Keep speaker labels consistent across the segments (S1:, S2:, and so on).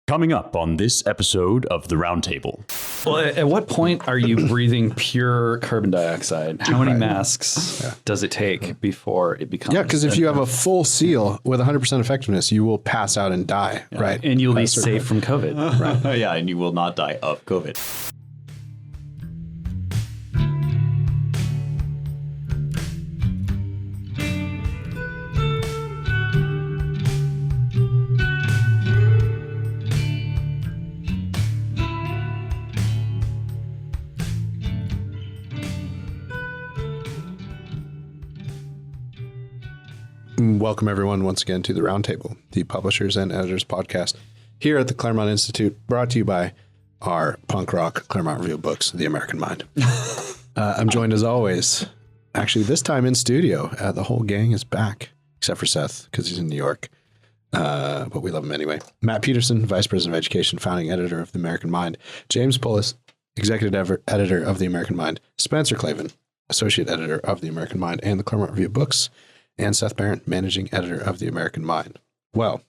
S1: Coming up on this episode of the Roundtable.
S2: Well, at what point are you breathing pure carbon dioxide? How many masks does it take before it becomes?
S3: Yeah, because if you have a full seal with 100% effectiveness, you will pass out and die, right?
S2: And you'll be safe from COVID.
S1: Right. Yeah, and you will not die of COVID.
S3: Welcome, everyone, once again to the Roundtable, the Publishers and Editors podcast here at the Claremont Institute, brought to you by our punk rock Claremont Review books, The American Mind. I'm joined, as always, actually this time in studio. The whole gang is back, except for Seth, because he's in New York, but we love him anyway. Matt Peterson, Vice President of Education, founding editor of The American Mind. James Poulos, Executive Editor of The American Mind. Spencer Klavan, Associate Editor of The American Mind and the Claremont Review books. And Seth Barron, Managing Editor of The American Mind. Well,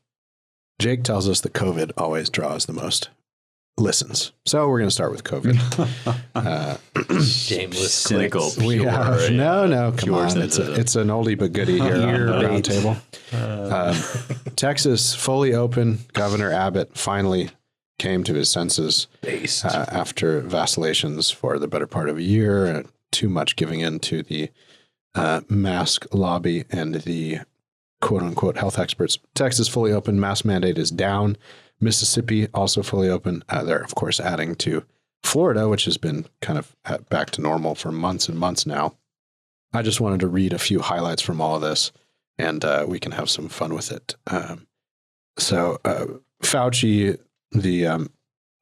S3: Jake tells us that COVID always draws the most listens. So we're going to start with COVID.
S1: Shameless, cynical,
S3: we
S1: pure,
S3: have, no, come on.
S1: Sensitive.
S3: It's an oldie but goodie here on the Roundtable. Texas, fully open. Governor Abbott finally came to his senses after vacillations for the better part of a year. Too much giving in to the mask lobby and the quote-unquote health experts. Texas fully open. Mask mandate is down. Mississippi also fully open. They're, of course, adding to Florida, which has been kind of back to normal for months and months now. I just wanted to read a few highlights from all of this, and we can have some fun with it. So Fauci, the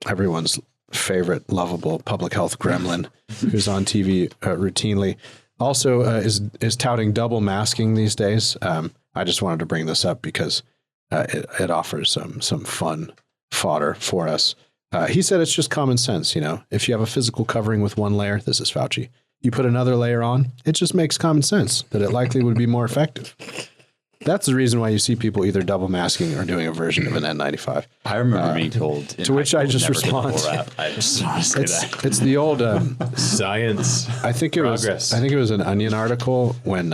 S3: everyone's favorite, lovable public health gremlin who's on TV routinely, also is touting double masking these days. I just wanted to bring this up because it offers some fun fodder for us. He said it's just common sense. You know, if you have a physical covering with one layer, this is Fauci, you put another layer on, it just makes common sense that it likely would be more effective. That's the reason why you see people either double masking or doing a version of an N95.
S1: I remember being told.
S3: To which I just respond.
S1: I just want to say that.
S3: It's the old
S4: science.
S3: I think it was an Onion article when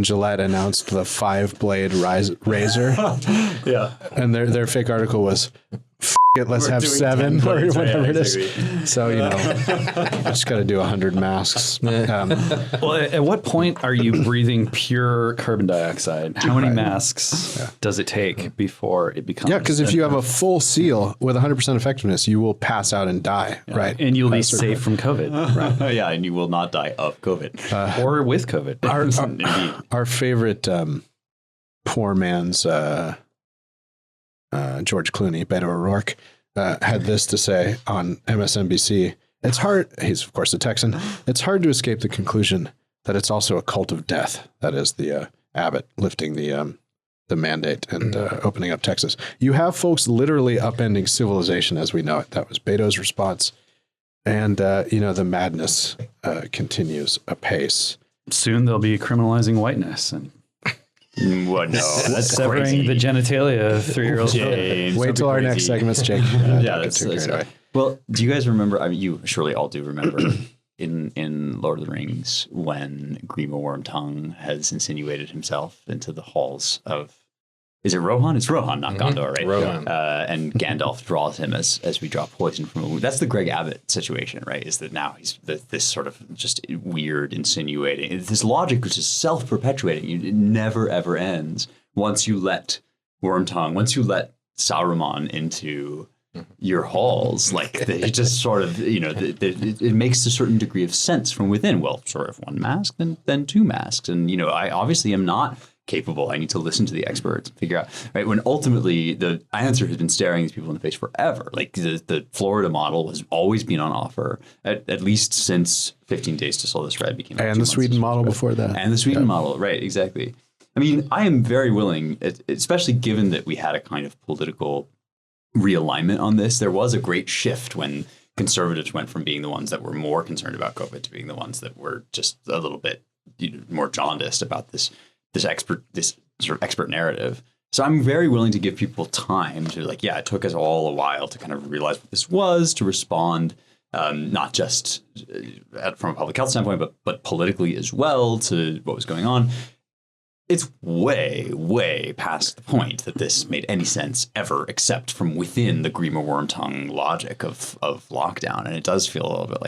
S3: Gillette announced the 5-blade razor.
S4: Yeah,
S3: and their fake article was, it, let's have 7 or whatever it is. Exactly. So, you know, I just got to do 100 masks.
S2: Well, at what point are you breathing pure carbon dioxide? How many masks does it take before it becomes?
S3: Yeah, because if you have a full seal with 100% effectiveness, you will pass out and die, right?
S2: And you'll be safe from COVID.
S1: Right. Yeah, and you will not die of COVID.
S2: Or with COVID.
S3: Our favorite poor man's... George Clooney, Beto O'Rourke, had this to say on MSNBC. It's hard, he's of course a Texan, it's hard to escape the conclusion that it's also a cult of death. That is the Abbott lifting the mandate and opening up Texas. You have folks literally upending civilization as we know it. That was Beto's response. And, you know, the madness continues apace.
S2: Soon they'll be criminalizing whiteness and
S1: Well, no, that's
S2: severing
S1: crazy.
S2: The genitalia of 3-year-olds.
S3: Wait till our next segments, Jake.
S1: That's right. Well, do you guys remember? I mean, you surely all do remember in Lord of the Rings when Grima Wormtongue has insinuated himself into the halls of. Is it Rohan? It's Rohan, not Gondor, right?
S4: Rohan.
S1: And Gandalf draws him as we drop poison from a wound. That's the Greg Abbott situation, right? Is that now he's this sort of just weird insinuating. This logic which is self-perpetuating. It never, ever ends once you let Wormtongue, once you let Sauron into your halls. Like it just sort of, you know, it makes a certain degree of sense from within. Well, sort of one mask, then 2 masks. And, you know, I obviously am not capable. I need to listen to the experts and figure out, right? When ultimately the answer has been staring these people in the face forever. Like the Florida model has always been on offer, at least since 15 Days to Sow This Red became.
S3: And the Sweden model before that.
S1: And the Sweden model, right, exactly. I mean, I am very willing, especially given that we had a kind of political realignment on this. There was a great shift when conservatives went from being the ones that were more concerned about COVID to being the ones that were just a little bit more jaundiced about this sort of expert narrative. So I'm very willing to give people time to like, yeah, it took us all a while to kind of realize what this was, to respond, not just from a public health standpoint, but politically as well to what was going on. It's way, way past the point that this made any sense ever, except from within the Grima Wormtongue logic of lockdown. And it does feel a little bit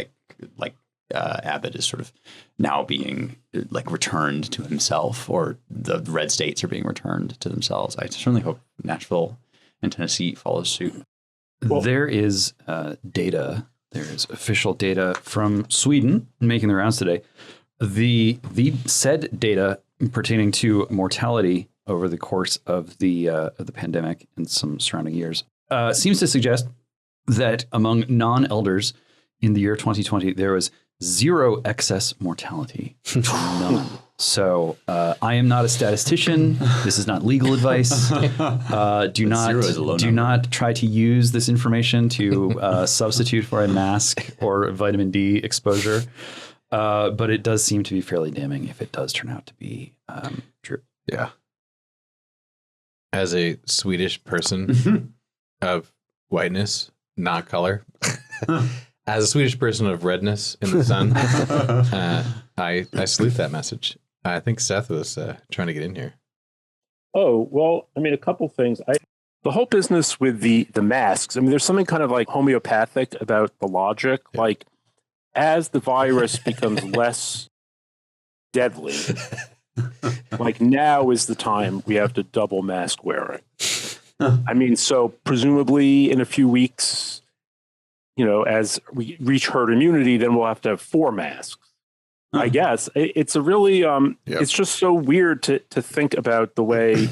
S1: like Abbott is sort of now being like returned to himself, or the red states are being returned to themselves. I certainly hope Nashville and Tennessee follow suit.
S2: Well, there is data. There's official data from Sweden making the rounds today. The said data pertaining to mortality over the course of the pandemic and some surrounding years seems to suggest that among non-elders in the year 2020, there was 0 excess mortality. None. So I am not a statistician. This is not legal advice. Do not try to use this information to substitute for a mask or vitamin D exposure. But it does seem to be fairly damning if it does turn out to be true.
S3: Yeah.
S4: As a Swedish person of whiteness, not color, as a Swedish person of redness in the sun, I salute that message. I think Seth was trying to get in here.
S5: Oh, well, I mean, a couple things. The whole business with the masks, I mean, there's something kind of like homeopathic about the logic. Yeah. Like, as the virus becomes less deadly, like now is the time we have to double mask wearing. I mean, so presumably in a few weeks, you know, as we reach herd immunity, then we'll have to have 4 masks. I guess it's a really, it's just so weird to think about the way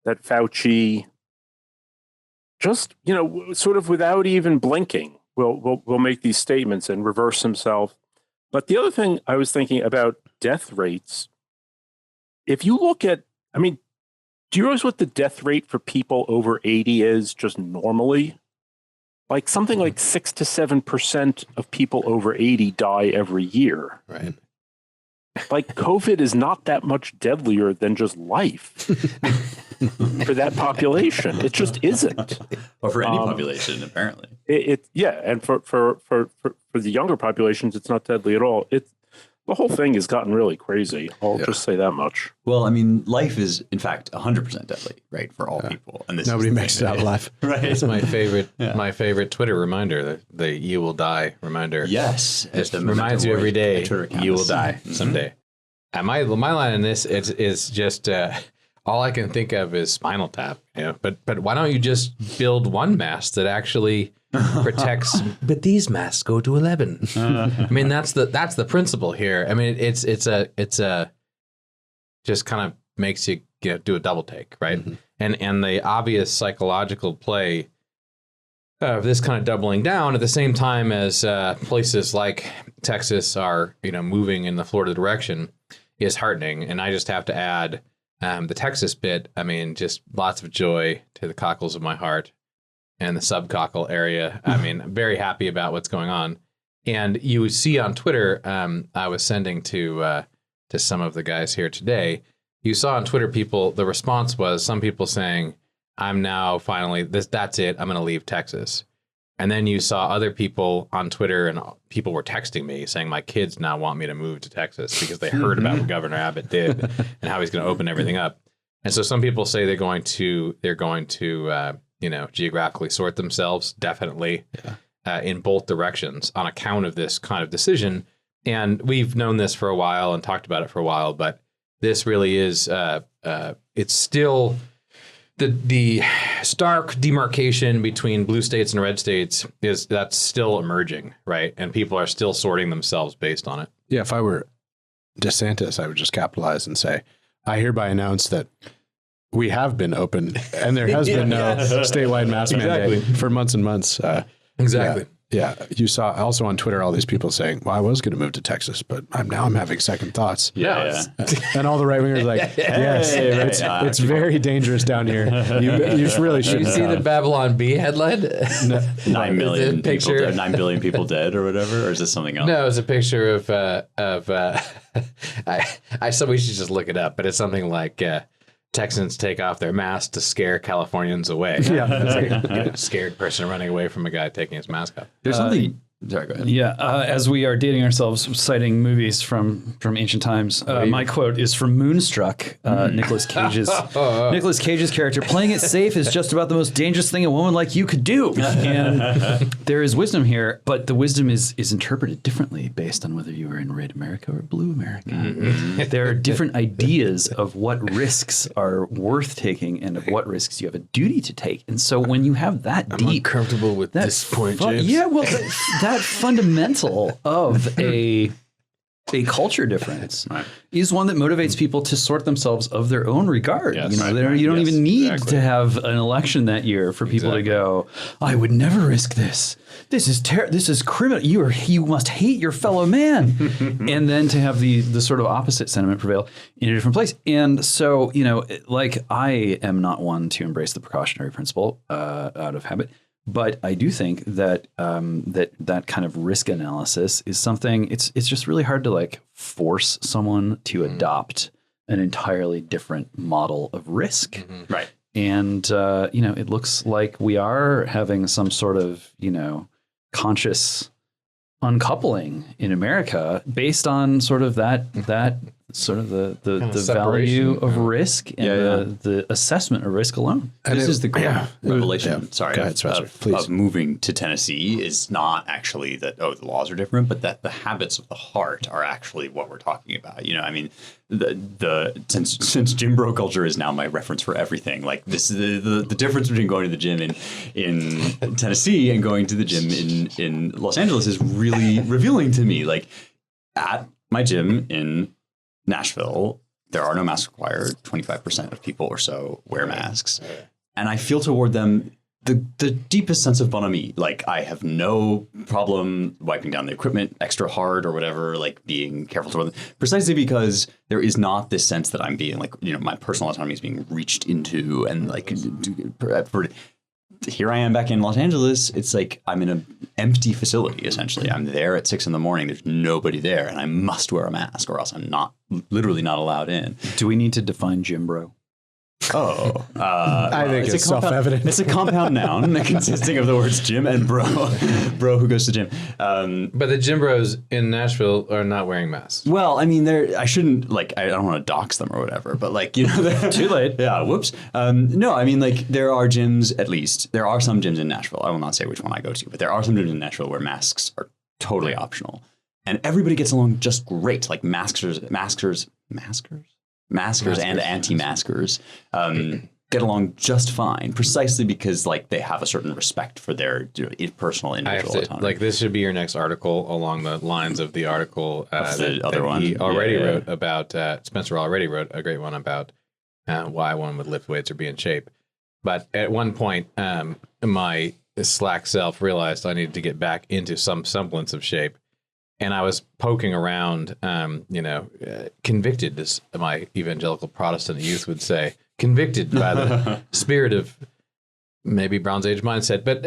S5: that Fauci just, you know, sort of without even blinking, will make these statements and reverse himself. But the other thing I was thinking about death rates, if you look at, I mean, do you realize what the death rate for people over 80 is just normally? Like something like 6 to 7% of people over 80 die every year.
S3: Right.
S5: Like COVID is not that much deadlier than just life for that population. It just isn't.
S1: Or for any population, apparently.
S5: And for the younger populations, it's not deadly at all. The whole thing has gotten really crazy. I'll just say that much.
S1: Well, I mean, life is in fact 100% deadly, right, for all people. And
S3: nobody makes it out alive.
S1: Right.
S4: That's my favorite. My favorite Twitter reminder, the "you will die" reminder.
S1: Yes,
S4: it reminds you every day you will die someday. And my line in this is just all I can think of is Spinal Tap. You know, but why don't you just build one mask that actually protects? But these masks go to 11. I mean, that's the principle here. I mean, it's a just kind of makes you do a double take, right? Mm-hmm. And the obvious psychological play of this kind of doubling down at the same time as places like Texas are, moving in the Florida direction is heartening. And I just have to add the Texas bit. I mean, just lots of joy to the cockles of my heart and the subcockle area. I mean, I'm very happy about what's going on. And you see on Twitter, I was sending to some of the guys here today. You saw on Twitter the response was some people saying, I'm now finally, that's it, I'm going to leave Texas. And then you saw other people on Twitter, and people were texting me saying, my kids now want me to move to Texas because they heard about what Governor Abbott did and how he's going to open everything up. And so some people say they're going to geographically sort themselves, definitely, in both directions on account of this kind of decision. And we've known this for a while and talked about it for a while, but this really is, it's still the stark demarcation between blue states and red states that's still emerging, right? And people are still sorting themselves based on it.
S3: Yeah, if I were DeSantis, I would just capitalize and say, I hereby announce that we have been open and there has been no statewide mask mandate for months and months.
S4: Exactly.
S3: Yeah. You saw also on Twitter all these people saying, well, I was going to move to Texas, but I'm having second thoughts.
S1: Yeah.
S3: And all the right wingers like, yes, it's very dangerous down here. You really should.
S4: You see the Babylon Bee headline?
S1: 9 million people dead, 9 billion people dead or whatever, or is this something else?
S4: No, it's a picture of I said we should just look it up, but it's something like Texans take off their masks to scare Californians away. It's like a scared person running away from a guy taking his mask off.
S1: There's something. Sorry, go ahead.
S2: Yeah, as we are dating ourselves, citing movies from ancient times, my quote is from Moonstruck. Nicolas Cage's character, "Playing it safe is just about the most dangerous thing a woman like you could do." And there is wisdom here, but the wisdom is interpreted differently based on whether you are in red America or blue America. There are different ideas of what risks are worth taking and of what risks you have a duty to take. And so when you have that deep,
S3: Uncomfortable with this point, James.
S2: yeah, well, that fundamental of a culture difference is one that motivates people to sort themselves of their own regard.
S4: Yes,
S2: you know, you don't even need to have an election that year for people to go, "I would never risk this. This is criminal. You must hate your fellow man," and then to have the sort of opposite sentiment prevail in a different place. And so, you know, like I am not one to embrace the precautionary principle out of habit. But I do think that that kind of risk analysis is something. It's just really hard to like force someone to adopt an entirely different model of risk,
S1: Right.
S2: And you know, it looks like we are having some sort of, you know, conscious uncoupling in America based on sort of that sort of the value of risk and the assessment of risk alone.
S1: This is the great revelation. Sorry,
S3: Go ahead, Spencer, please.
S1: Of moving to Tennessee is not actually that the laws are different, but that the habits of the heart are actually what we're talking about. You know, I mean, since gym bro culture is now my reference for everything. Like this, the difference between going to the gym in Tennessee and going to the gym in Los Angeles is really revealing to me. Like at my gym in Nashville, there are no masks required. 25% of people or so wear masks. And I feel toward them the deepest sense of bonhomie. Like I have no problem wiping down the equipment extra hard or whatever, like being careful toward them, precisely because there is not this sense that I'm being like, you know, my personal autonomy is being reached into and like here I am back in Los Angeles. It's like I'm in an empty facility, essentially. I'm there at 6 a.m. There's nobody there, and I must wear a mask or else I'm literally not allowed in.
S2: Do we need to define gym bro?
S3: I think it's self-evident.
S1: It's a compound noun consisting of the words gym and bro who goes to gym.
S4: But the gym bros in Nashville are not wearing masks.
S1: Well, I mean, I shouldn't, like, I don't want to dox them or whatever, but like, you know,
S2: Too late.
S1: Yeah, whoops. No, I mean, like, there are gyms, at least, there are some gyms in Nashville. I will not say which one I go to, but there are some gyms in Nashville where masks are totally optional. And everybody gets along just great. Like maskers and anti-maskers get along just fine, precisely because like they have a certain respect for their personal individual autonomy.
S4: Like this should be your next article along the lines of the article
S1: the other one
S4: he already wrote about. Spencer already wrote a great one about why one would lift weights or be in shape. But at one point, my slack self realized I needed to get back into some semblance of shape. And I was poking around, convicted, as my evangelical Protestant youth would say, convicted by the spirit of maybe Bronze Age mindset, but,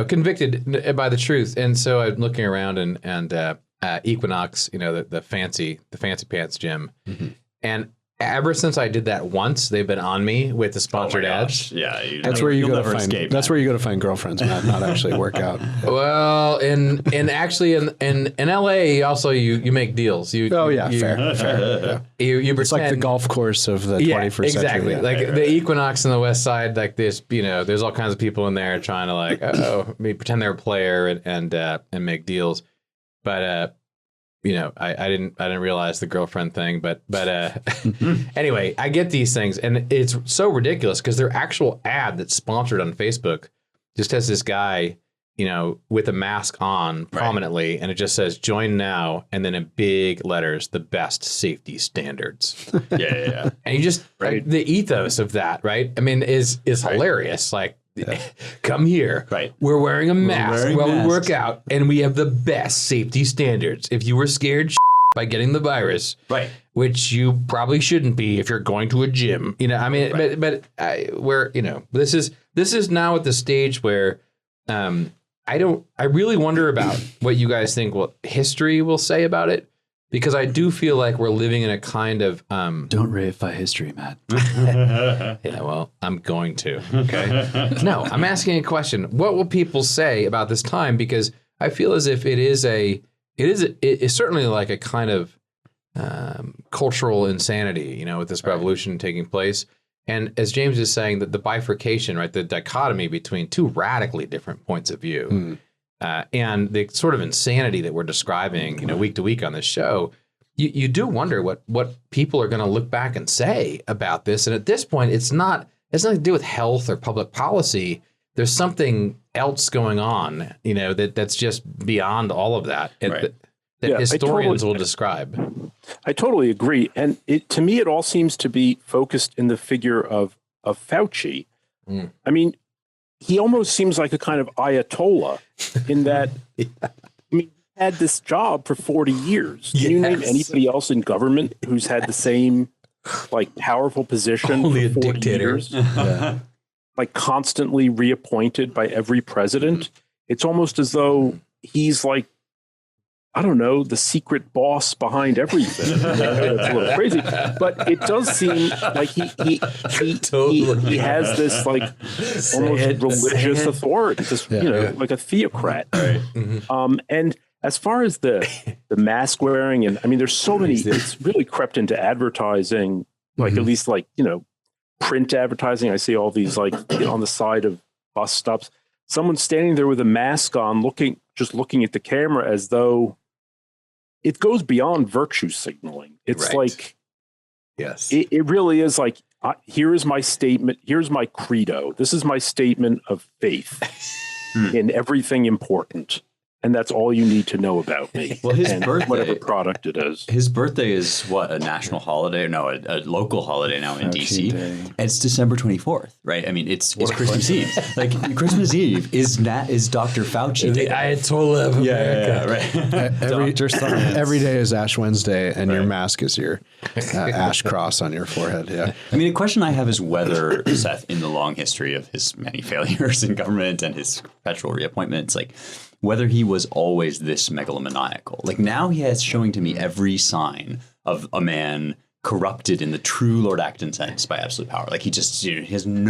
S4: convicted by the truth. And so I'm looking around and Equinox, the fancy pants gym. Mm-hmm. And ever since I did that once, they've been on me with the sponsored ads.
S1: Yeah,
S3: that's where you go to find. That's where you go to find girlfriends, Matt. Not actually work out.
S4: Well, in LA, also you make deals.
S3: Fair. Yeah.
S4: You
S3: it's like the golf course of the 21st century.
S4: Exactly. Like the Equinox on the West Side, like this. There's all kinds of people in there trying to pretend they're a player and make deals, but. I didn't realize the girlfriend thing, but anyway, I get these things and it's so ridiculous because their actual ad that's sponsored on Facebook just has this guy, with a mask on prominently, and it just says "Join now," and then in big letters, the best safety standards.
S1: Yeah.
S4: And you just the ethos of that, right? I mean, is hilarious. Like. Yeah. Come here.
S1: Right.
S4: We're wearing a mask while we work out, and we have the best safety standards. If you were scared by getting the virus, which you probably shouldn't be if you're going to a gym, but this is now at the stage where I really wonder about what you guys think history will say about it, because I do feel like we're living in a kind of
S2: Don't reify history, Matt.
S4: yeah, well, I'm going to. Okay. No, I'm asking a question. What will people say about this time? Because I feel as if it is certainly like a kind of cultural insanity, you know, with this revolution taking place. And as James is saying, that the bifurcation, right, the dichotomy between two radically different points of view, and the sort of insanity that we're describing, you know, week to week on this show, you do wonder what people are going to look back and say about this. And at this point, it's nothing to do with health or public policy. There's something else going on, you know, that's just beyond all of that.
S1: Right.
S4: That historians will describe.
S5: I totally agree. And to me, it all seems to be focused in the figure of Fauci. I mean, he almost seems like a kind of Ayatollah in that, I mean, he had this job for 40 years. Can you name anybody else in government who's had the same, like, powerful position
S4: Only
S5: for 40
S4: a dictator.
S5: years? Like, constantly reappointed by every president? It's almost as though he's like, I don't know, the secret boss behind everything. I know that's a little crazy, but it does seem like he has this like almost religious authority, this you know, like a theocrat. Right. And as far as the mask wearing, and I mean, there's so many. It's really crept into advertising, like at least like, you know, print advertising. I see all these like on the side of bus stops. Someone standing there with a mask on, looking at the camera as though it goes beyond virtue signaling. It's like,
S4: yes,
S5: it really is like, here is my statement. Here's my credo. This is my statement of faith in everything important. And that's all you need to know about me.
S1: Well, his
S5: and
S1: birthday,
S5: whatever product it is.
S1: His birthday is what, a national holiday? No, a local holiday now in DC.
S2: Day.
S1: And it's December 24th, right? I mean, it's Christmas Eve. Like Christmas Eve is Dr. Fauci
S4: the
S1: Day.
S4: Ayatollah of America.
S1: Right.
S3: Every day is Ash Wednesday, and your mask is your ash cross on your forehead. Yeah.
S1: I mean, a question I have is whether Seth, in the long history of his many failures in government and his perpetual reappointments, like whether he was always this megalomaniacal. Like now he is showing to me every sign of a man corrupted in the true Lord Acton sense by absolute power. Like he just, you know, he has and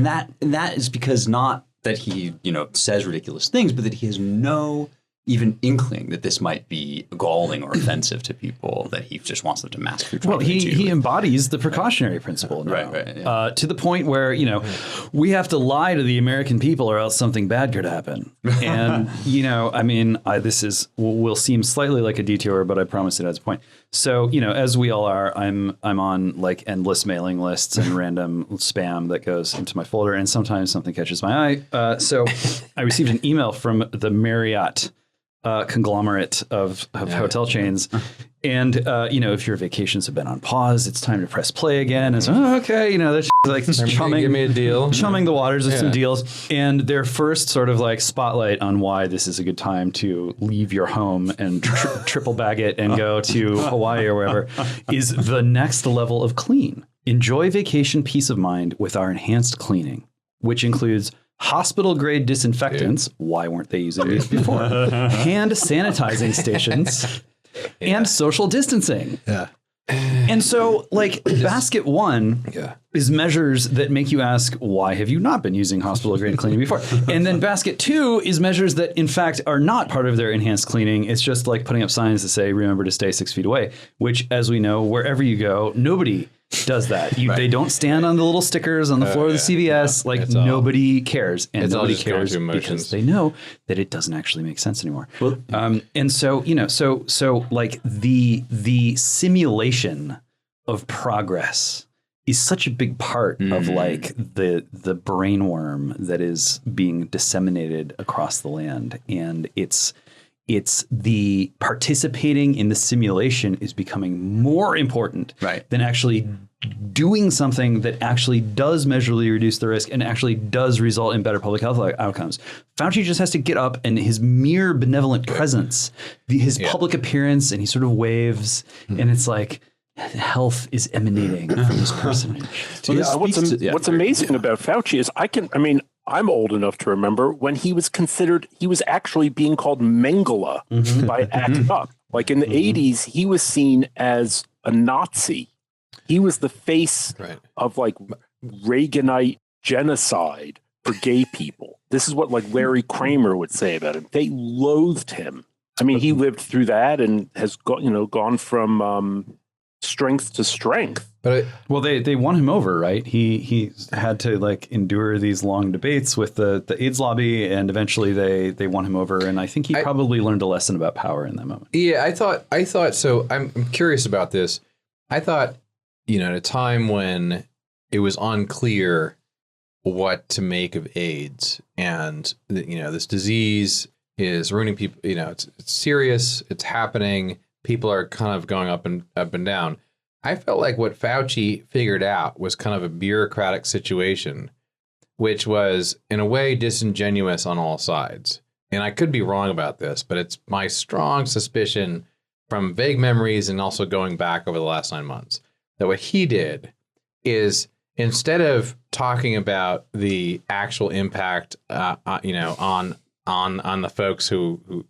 S1: that is because not that he, you know, says ridiculous things, but that he has no even inkling that this might be galling or offensive to people, that he just wants them to mask through.
S2: Well, he embodies the precautionary principle now,
S1: right,
S2: to the point where, you know, we have to lie to the American people or else something bad could happen. And, you know, I mean, this will seem slightly like a detour, but I promise it has a point. So, you know, as we all are, I'm on like endless mailing lists and random spam that goes into my folder, and sometimes something catches my eye. So I received an email from the Marriott conglomerate of hotel chains. And, you know, if your vacations have been on pause, it's time to press play again. And so, okay, you know, that's like chumming,
S4: give me a deal.
S2: Chumming the waters with some deals. And their first sort of like spotlight on why this is a good time to leave your home and triple bag it and go to Hawaii or wherever is the next level of clean. Enjoy vacation peace of mind with our enhanced cleaning, which includes hospital-grade disinfectants. Why weren't they using these before? Hand sanitizing stations and social distancing.
S3: Yeah.
S2: And so, like, basket one is measures that make you ask, why have you not been using hospital-grade cleaning before? And then basket two is measures that, in fact, are not part of their enhanced cleaning. It's just like putting up signs that say, remember to stay 6 feet away, which, as we know, wherever you go, nobody does that. They don't stand on the little stickers on the floor of the CVS. Like nobody cares, and nobody cares because they know that it doesn't actually make sense anymore. Well, and so, you know, so like the simulation of progress is such a big part of like the brainworm that is being disseminated across the land, and it's the participating in the simulation is becoming more important than actually doing something that actually does measurably reduce the risk and actually does result in better public health outcomes. Fauci just has to get up, and his mere benevolent presence, his public appearance, and he sort of waves, and it's like health is emanating from this personage.
S5: What's amazing about Fauci is I'm old enough to remember when he was actually being called Mengele by ACT UP. Like in the 80s, he was seen as a Nazi. He was the face of like Reaganite genocide for gay people. This is what like Larry Kramer would say about him. They loathed him. I mean, he lived through that and has gone from strength to strength.
S2: But they won him over, right? He had to like endure these long debates with the AIDS lobby, and eventually they won him over. And I think he probably learned a lesson about power in that moment.
S4: Yeah, I thought so. I'm curious about this. I thought, at a time when it was unclear what to make of AIDS, and this disease is ruining people. It's serious. It's happening. People are kind of going up and down. I felt like what Fauci figured out was kind of a bureaucratic situation, which was in a way disingenuous on all sides. And I could be wrong about this, but it's my strong suspicion from vague memories and also going back over the last 9 months that what he did is, instead of talking about the actual impact, on the folks who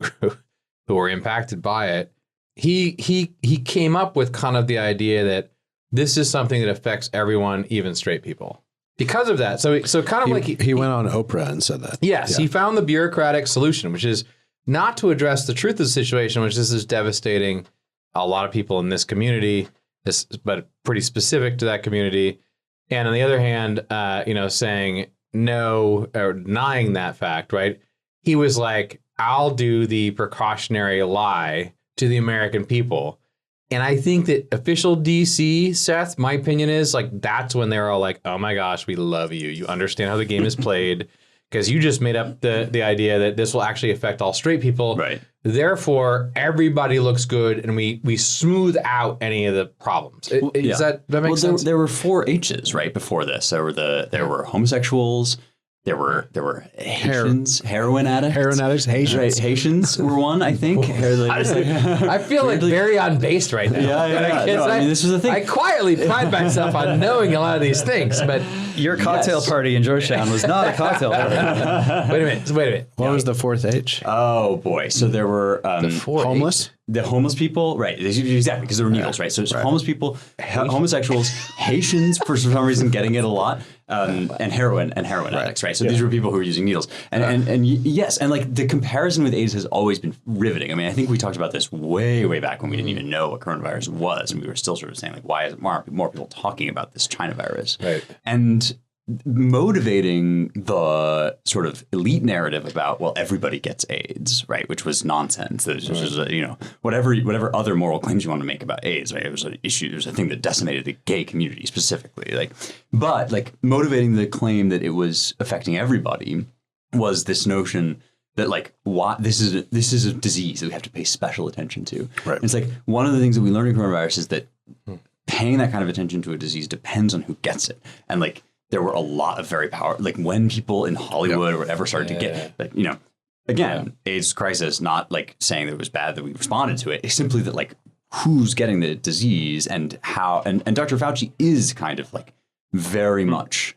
S4: were impacted by it, he came up with kind of the idea that this is something that affects everyone, even straight people. Because of that, so kind of
S3: he went on Oprah and said that.
S4: Yes, yeah. He found the bureaucratic solution, which is not to address the truth of the situation, which this is devastating a lot of people in this community, but pretty specific to that community. And on the other hand, saying no or denying that fact, right? He was like, I'll do the precautionary lie to the American people. And I think that official DC, Seth, my opinion is like, that's when they're all like, oh my gosh, we love you. You understand how the game is played, because you just made up the idea that this will actually affect all straight people. Right. Therefore, everybody looks good, and we smooth out any of the problems. Does that make sense?
S1: There were 4 H's right before this. There were homosexuals. There were Haitians, heroin addicts. Haitians. Right, Haitians were one, I think.
S4: I feel like very unbased right now.
S1: Yeah. This was the thing.
S4: I quietly pride myself on knowing a lot of these things, but
S2: your cocktail party in Georgetown was not a cocktail party.
S4: Wait a minute.
S3: What was the 4th H?
S1: Oh boy! So there were
S3: homeless.
S1: The homeless people, right? Exactly, because there were needles, right? So it's homeless people, homosexuals, Haitians for some reason getting it a lot, and heroin addicts, right? So these were people who were using needles, and yes, and like the comparison with AIDS has always been riveting. I mean, I think we talked about this way back when we didn't even know what coronavirus was, and we were still sort of saying like, why isn't more people talking about this China virus? Right, and motivating the sort of elite narrative about, well, everybody gets AIDS, right? Which was nonsense. There's whatever other moral claims you want to make about AIDS, right? It was an issue. It was a thing that decimated the gay community specifically. But motivating the claim that it was affecting everybody was this notion that this is a disease that we have to pay special attention to. Right. And it's like one of the things that we learned in coronavirus is that paying that kind of attention to a disease depends on who gets it, and there were a lot of very powerful, when people in Hollywood or whatever started to get, again, AIDS crisis, not saying that it was bad that we responded to it. It's simply that who's getting the disease and how, and Dr. Fauci is kind of very much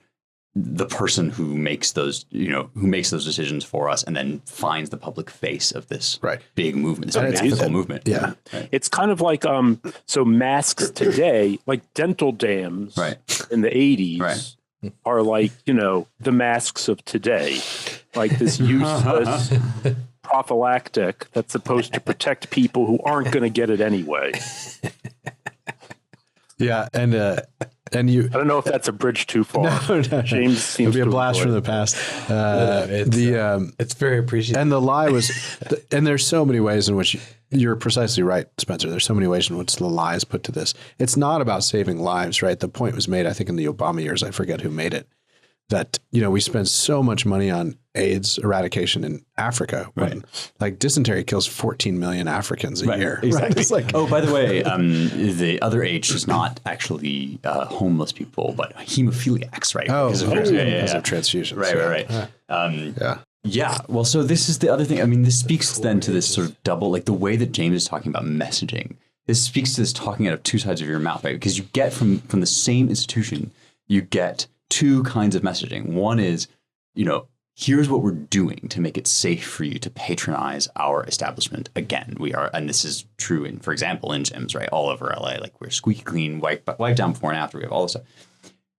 S1: the person who makes those, who makes those decisions for us and then finds the public face of this big movement, this ethical movement.
S3: Yeah.
S5: Right. It's kind of so masks today, like dental dams in the 80s. Are the masks of today, this useless prophylactic that's supposed to protect people who aren't going to get it anyway.
S3: Yeah, and you.
S5: I don't know if that's a bridge too far.
S3: No.
S5: James seems
S3: to be a blast from the past.
S4: It's very appreciated.
S3: And the lie was, and there's so many ways in which you're precisely right, Spencer. There's so many ways in which the lie is put to this. It's not about saving lives, right? The point was made, I think, in the Obama years. I forget who made it. That we spend so much money on AIDS eradication in Africa when dysentery kills 14 million Africans a year.
S1: Exactly.
S3: It's
S1: oh, by the way, the other H is not actually homeless people, but hemophiliacs, right?
S3: Oh, because of transfusions.
S1: Right. Yeah. Well, so this is the other thing. I mean, this speaks then to this sort of double, the way that James is talking about messaging. This speaks to this talking out of two sides of your mouth, right? Because you get from the same institution, you get two kinds of messaging. One is, here's what we're doing to make it safe for you to patronize our establishment. Again, we are, and this is true in, for example, in gyms, right? All over LA, like we're squeaky clean, wipe down before and after, we have all this stuff.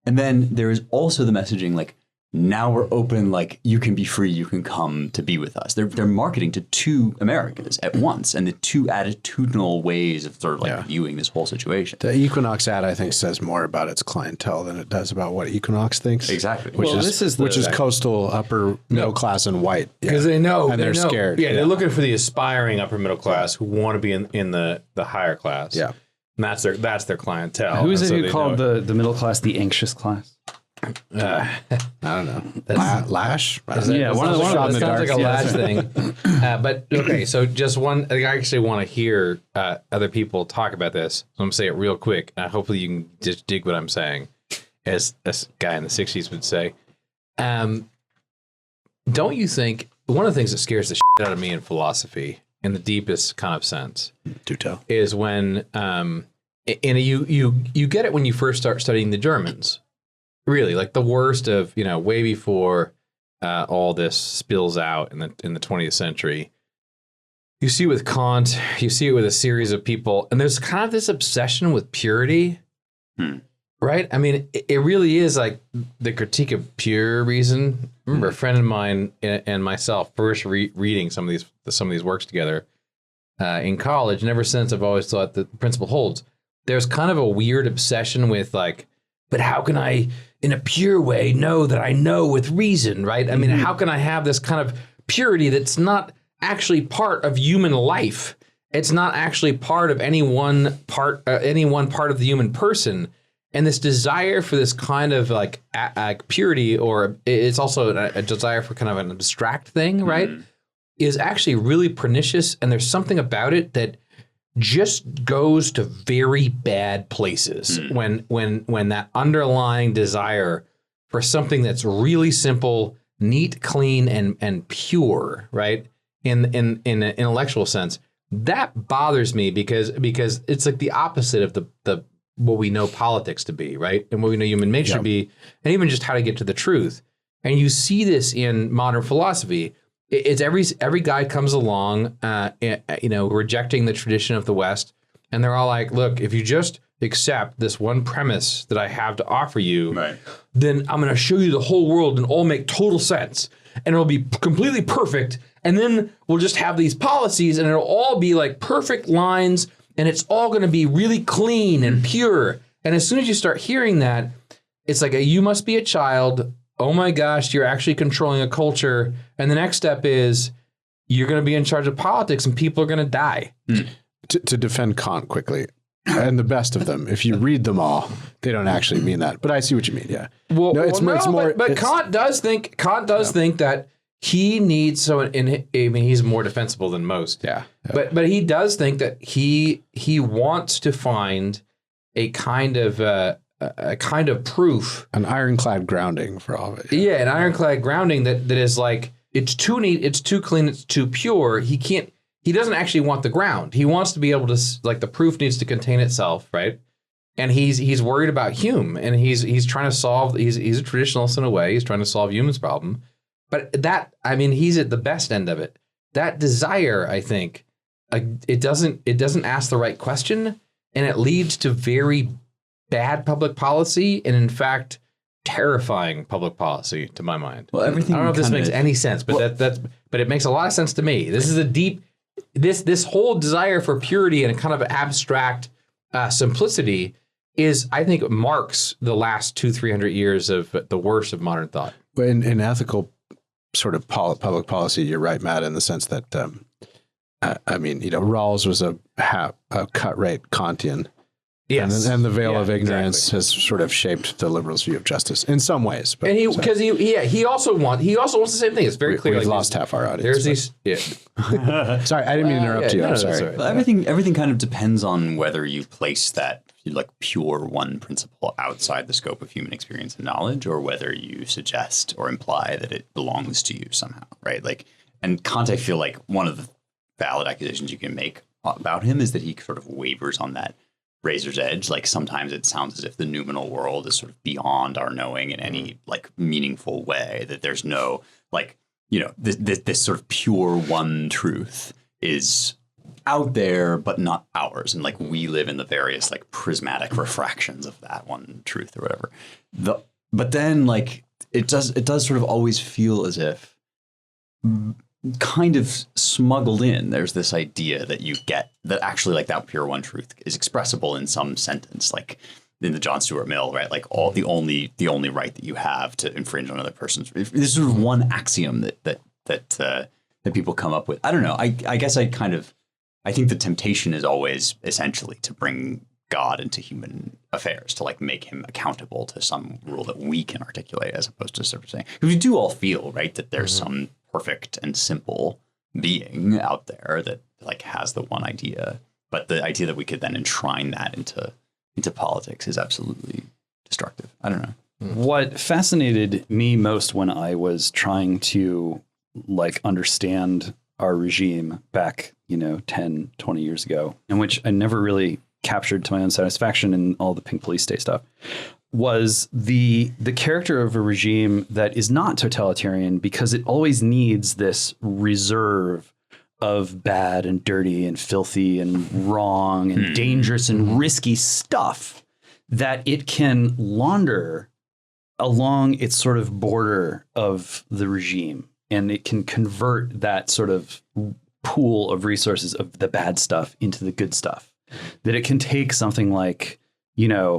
S1: And then there is also the messaging like, now we're open, like you can be free, you can come to be with us. They're marketing to two Americas at once, and the two attitudinal ways of sort of like viewing this whole situation.
S3: The Equinox ad, I think, says more about its clientele than it does about what Equinox thinks.
S1: Exactly.
S3: Which is coastal, upper middle class, and white.
S4: Because they know,
S3: and they're scared.
S4: Yeah, they're looking for the aspiring upper middle class who want to be in the higher class.
S3: Yeah,
S4: and that's their clientele.
S2: Who is it who called the middle class the anxious class?
S3: I don't know. Lash?
S2: One of the
S4: sounds like a Lash thing. But okay, so just one. I actually want to hear other people talk about this. So I'm gonna say it real quick. Hopefully, you can just dig what I'm saying, as a guy in the '60s would say. Don't you think one of the things that scares the shit out of me in philosophy, in the deepest kind of sense,
S3: do tell,
S4: is when and you get it when you first start studying the Germans. Really, like the worst of, way before all this spills out in the 20th century. You see it with Kant, you see it with a series of people, and there's kind of this obsession with purity, right? I mean, it really is like the critique of pure reason. I remember a friend of mine and myself first reading some of these works together in college, and ever since I've always thought that the principle holds. There's kind of a weird obsession with like, but how can I, in a pure way, know that I know with reason, right? I mean, how can I have this kind of purity that's not actually part of human life? It's not actually part of any one part of the human person. And this desire for this kind of like purity, or it's also a desire for kind of an abstract thing, right? Is actually really pernicious. And there's something about it that just goes to very bad places when that underlying desire for something that's really simple, neat, clean, and pure, right? In an intellectual sense, that bothers me because it's like the opposite of the what we know politics to be, right? And what we know human nature to be, and even just how to get to the truth. And you see this in modern philosophy. It's every guy comes along, rejecting the tradition of the West, and they're all like, "Look, if you just accept this one premise that I have to offer you, then I'm going to show you the whole world and all make total sense, and it'll be completely perfect. And then we'll just have these policies, and it'll all be like perfect lines, and it's all going to be really clean and pure." And as soon as you start hearing that, it's like you must be a child. Oh my gosh, you're actually controlling a culture. And the next step is you're going to be in charge of politics and people are going to die.
S3: To defend Kant quickly, and the best of them, if you read them all, they don't actually mean that. But I see what you mean, yeah.
S4: But Kant does think that he needs, he's more defensible than most.
S3: Yeah.
S4: But he does think that he wants to find a kind of proof,
S3: an ironclad grounding for all of it.
S4: Yeah, an ironclad grounding that is like, it's too neat, it's too clean, it's too pure. He doesn't actually want the ground. He wants to be able to, like, the proof needs to contain itself, right? And he's worried about Hume, and he's trying to solve. He's a traditionalist in a way. He's trying to solve Hume's problem, but he's at the best end of it. That desire, I think, it doesn't ask the right question, and it leads to very bad public policy, and in fact, terrifying public policy, to my mind.
S1: Well, everything.
S4: I don't know if this makes any sense, but but it makes a lot of sense to me. This is a deep, this whole desire for purity and a kind of abstract simplicity is, I think, marks the last 200-300 years of the worst of modern thought.
S3: In ethical sort of public policy, you're right, Matt, in the sense that Rawls was a cut rate Kantian.
S4: Yes.
S3: And the veil of ignorance has sort of shaped the liberals' view of justice in some ways. But,
S4: and he also wants the same thing. It's very clear.
S3: We've lost half our audience.
S4: There's these.
S3: Sorry, I didn't mean to interrupt you. I'm sorry.
S1: Well, everything kind of depends on whether you place that like pure one principle outside the scope of human experience and knowledge, or whether you suggest or imply that it belongs to you somehow, right? Like, and Kant, I feel like one of the valid accusations you can make about him is that he sort of wavers on that razor's edge. Like sometimes it sounds as if the noumenal world is sort of beyond our knowing in any like meaningful way, that there's no like, this sort of pure one truth is out there, but not ours. And like we live in the various like prismatic refractions of that one truth or whatever. But then like it does sort of always feel as if kind of smuggled in, there's this idea that you get that actually like that pure one truth is expressible in some sentence, like in the John Stuart Mill, right? Like the only right that you have to infringe on another person's. This is sort of one axiom that people come up with. I don't know. I guess I think the temptation is always essentially to bring God into human affairs, to like make him accountable to some rule that we can articulate, as opposed to sort of saying, because we do all feel, right, that there's some perfect and simple being out there that like has the one idea, but the idea that we could then enshrine that into politics is absolutely destructive. I don't know.
S2: What fascinated me most when I was trying to like understand our regime back, 10, 20 years ago, in which I never really captured to my own satisfaction in all the Pink Police State stuff, was the character of a regime that is not totalitarian, because it always needs this reserve of bad and dirty and filthy and wrong and dangerous and risky stuff that it can launder along its sort of border of the regime. And it can convert that sort of pool of resources of the bad stuff into the good stuff. That it can take something like,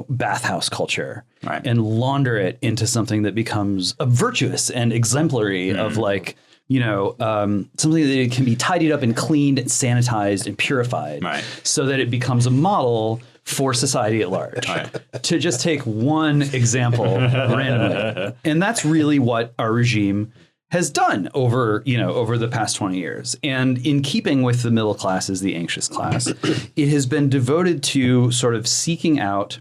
S2: bathhouse culture, right, and launder it into something that becomes a virtuous and exemplary of like, something that can be tidied up and cleaned and sanitized and purified, right, so that it becomes a model for society at large. Right. To just take one example randomly. And that's really what our regime has done over the past 20 years. And in keeping with the middle class as the anxious class, it has been devoted to sort of seeking out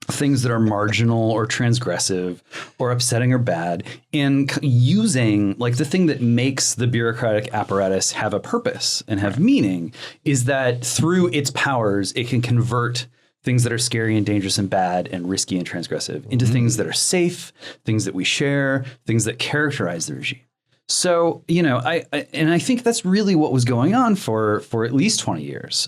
S2: things that are marginal or transgressive or upsetting or bad, and using like the thing that makes the bureaucratic apparatus have a purpose and have meaning is that through its powers, it can convert things that are scary and dangerous and bad and risky and transgressive into things that are safe, things that we share, things that characterize the regime. So, I think that's really what was going on for at least 20 years.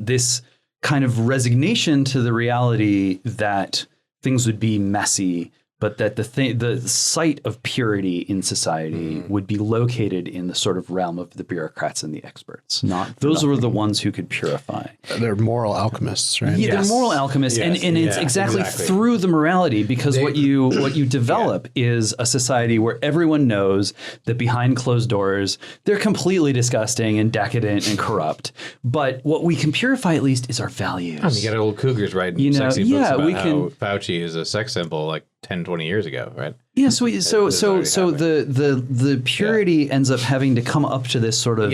S2: This kind of resignation to the reality that things would be messy, but that the site of purity in society would be located in the sort of realm of the bureaucrats and the experts. Those were the ones who could purify.
S3: They're moral alchemists, right?
S2: Yeah, they're moral alchemists, and it's exactly through the morality, because what you develop is a society where everyone knows that behind closed doors they're completely disgusting and decadent and corrupt. But what we can purify at least is our values.
S4: You got old cougars writing sexy books about how Fauci is a sex symbol like 10, 20 years ago, right?
S2: Yeah, so the purity ends up having to come up to this sort of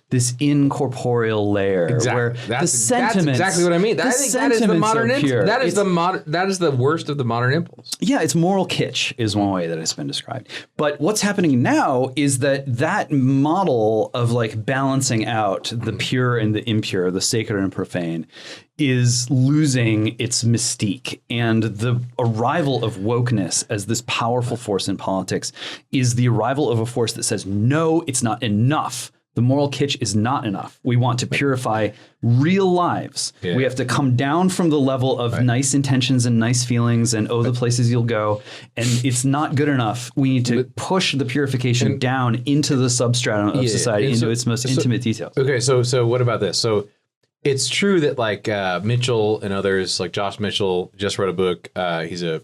S2: this incorporeal layer where the sentiments. That's exactly
S4: what I mean. I think that is the modern impulse. That is the worst of the modern impulse.
S2: Yeah, it's moral kitsch is one way that it's been described. But what's happening now is that model of like balancing out the pure and the impure, the sacred and profane, is losing its mystique, and the arrival of wokeness as this powerful force in politics is the arrival of a force that says, no, it's not enough. The moral kitsch is not enough. We want to purify real lives. Yeah. We have to come down from the level of nice intentions and nice feelings and the places you'll go. And it's not good enough. We need to push the purification down into the substratum of society, into its most intimate details.
S4: Okay, so what about this? So it's true that like Mitchell and others, like Josh Mitchell, just wrote a book. He's a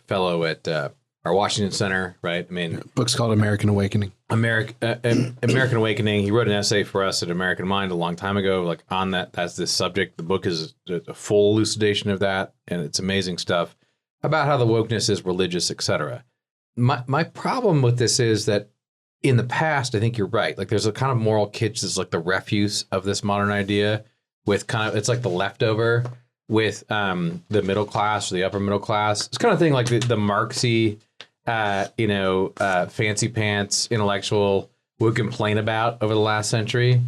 S4: fellow at our Washington Center, right? I mean,
S3: book's called American Awakening.
S4: American Awakening. He wrote an essay for us at American Mind a long time ago, like on that. That's this subject. The book is a full elucidation of that, and it's amazing stuff about how the wokeness is religious, etc. My problem with this is that in the past, I think you're right. Like there's a kind of moral kitsch that's like the refuse of this modern idea, with kind of it's like the leftover with the middle class or the upper middle class. It's kind of thing like the Marxy, fancy pants intellectual would complain about over the last century.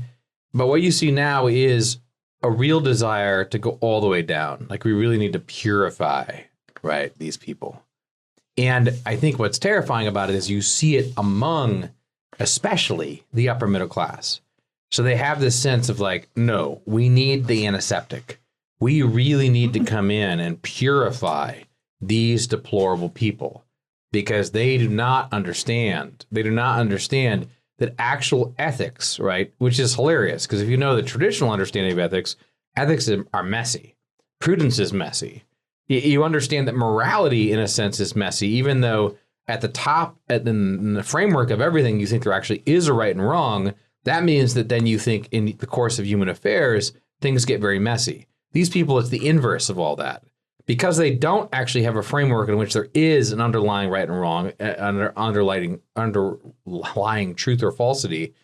S4: But what you see now is a real desire to go all the way down. Like we really need to purify, right, these people. And I think what's terrifying about it is you see it among, especially the upper middle class. So they have this sense of like, no, we need the antiseptic. We really need to come in and purify these deplorable people because they do not understand. They do not understand that actual ethics, right, which is hilarious because if you know the traditional understanding of ethics, ethics are messy. Prudence is messy. You understand that morality, in a sense, is messy, even though at the top, in the framework of everything, you think there actually is a right and wrong. That means that then you think in the course of human affairs, things get very messy. These people, it's the inverse of all that. Because they don't actually have a framework in which there is an underlying right and wrong, underlying truth or falsity,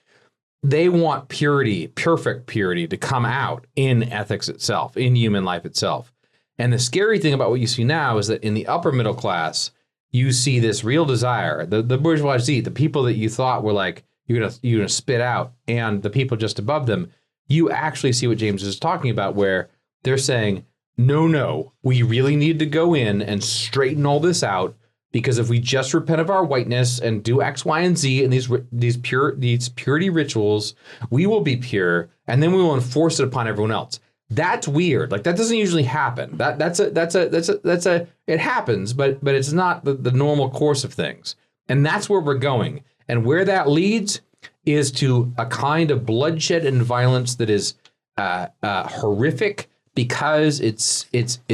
S4: they want purity, perfect purity, to come out in ethics itself, in human life itself. And the scary thing about what you see now is that in the upper middle class, you see this real desire, the bourgeoisie, the people that you thought were like, you're gonna spit out, and the people just above them, you actually see what James is talking about, where they're saying, no, we really need to go in and straighten all this out, because if we just repent of our whiteness and do X, Y, and Z and these purity rituals, we will be pure, and then we will enforce it upon everyone else. That's weird. Like that doesn't usually happen. It happens, but it's not the normal course of things. And that's where we're going. And where that leads is to a kind of bloodshed and violence that is horrific because it's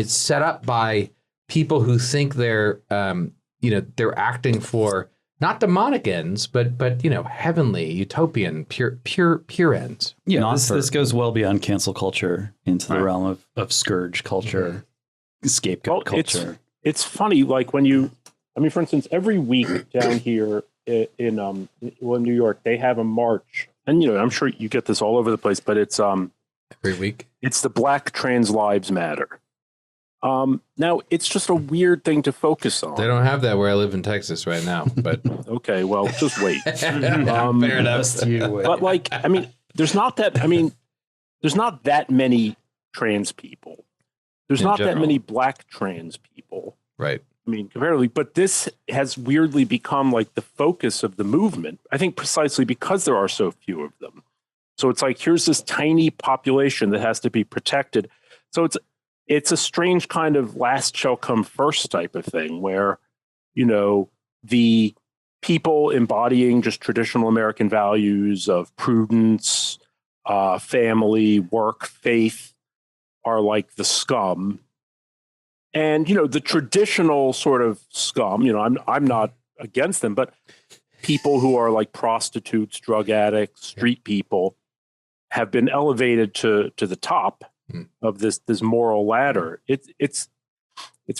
S4: set up by people who think they're acting for not demonic ends, but heavenly, utopian, pure ends.
S2: Yeah, this goes well beyond cancel culture into the realm of scourge culture, scapegoat culture.
S5: It's funny, like when for instance, every week down here in New York, they have a march, and I'm sure you get this all over the place, but it's
S4: every week.
S5: It's the Black Trans Lives Matter. Now it's just a weird thing to focus on.
S4: They don't have that where I live in Texas right now, but
S5: okay, well, just wait.
S4: Fair enough.
S5: But there's not that many trans people. There's not that many Black trans people.
S4: Right.
S5: Comparatively, but this has weirdly become like the focus of the movement. I think precisely because there are so few of them. So it's like, here's this tiny population that has to be protected. So it's a strange kind of last shall come first type of thing where, the people embodying just traditional American values of prudence, family, work, faith are like the scum. And, the traditional sort of scum, I'm not against them, but people who are like prostitutes, drug addicts, street people have been elevated to the top of this moral ladder. It's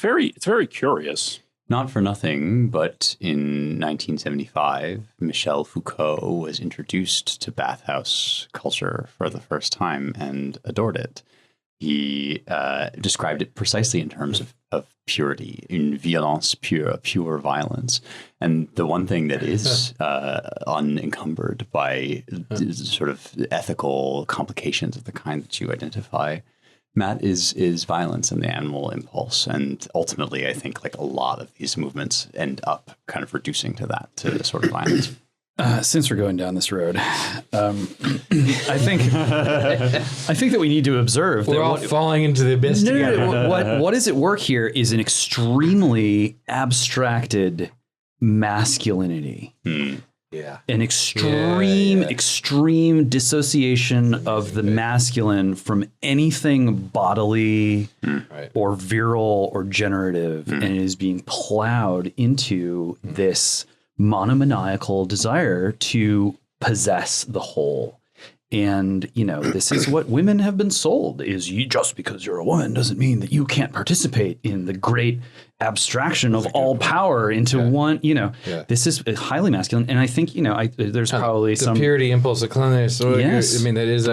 S5: very curious.
S1: Not for nothing, but in 1975, Michel Foucault was introduced to bathhouse culture for the first time and adored it. He described it precisely in terms of purity, une violence pure, pure violence. And the one thing that is unencumbered by sort of ethical complications of the kind that you identify, Matt, is violence and the animal impulse. And ultimately, I think like a lot of these movements end up kind of reducing to sort of violence.
S2: Since we're going down this road, I think that we need to observe
S4: we're
S2: that
S4: all falling into the abyss together.
S2: No, what is at work here is an extremely abstracted masculinity.
S4: Yeah.
S2: An extreme dissociation of the masculine from anything bodily or virile or generative, and it is being plowed into this monomaniacal desire to possess the whole. And, this is what women have been sold, is just because you're a woman doesn't mean that you can't participate in the great abstraction of all power into one, this is highly masculine. And I think, there's probably
S4: the purity impulse of cleanliness.
S2: Yes,
S4: that is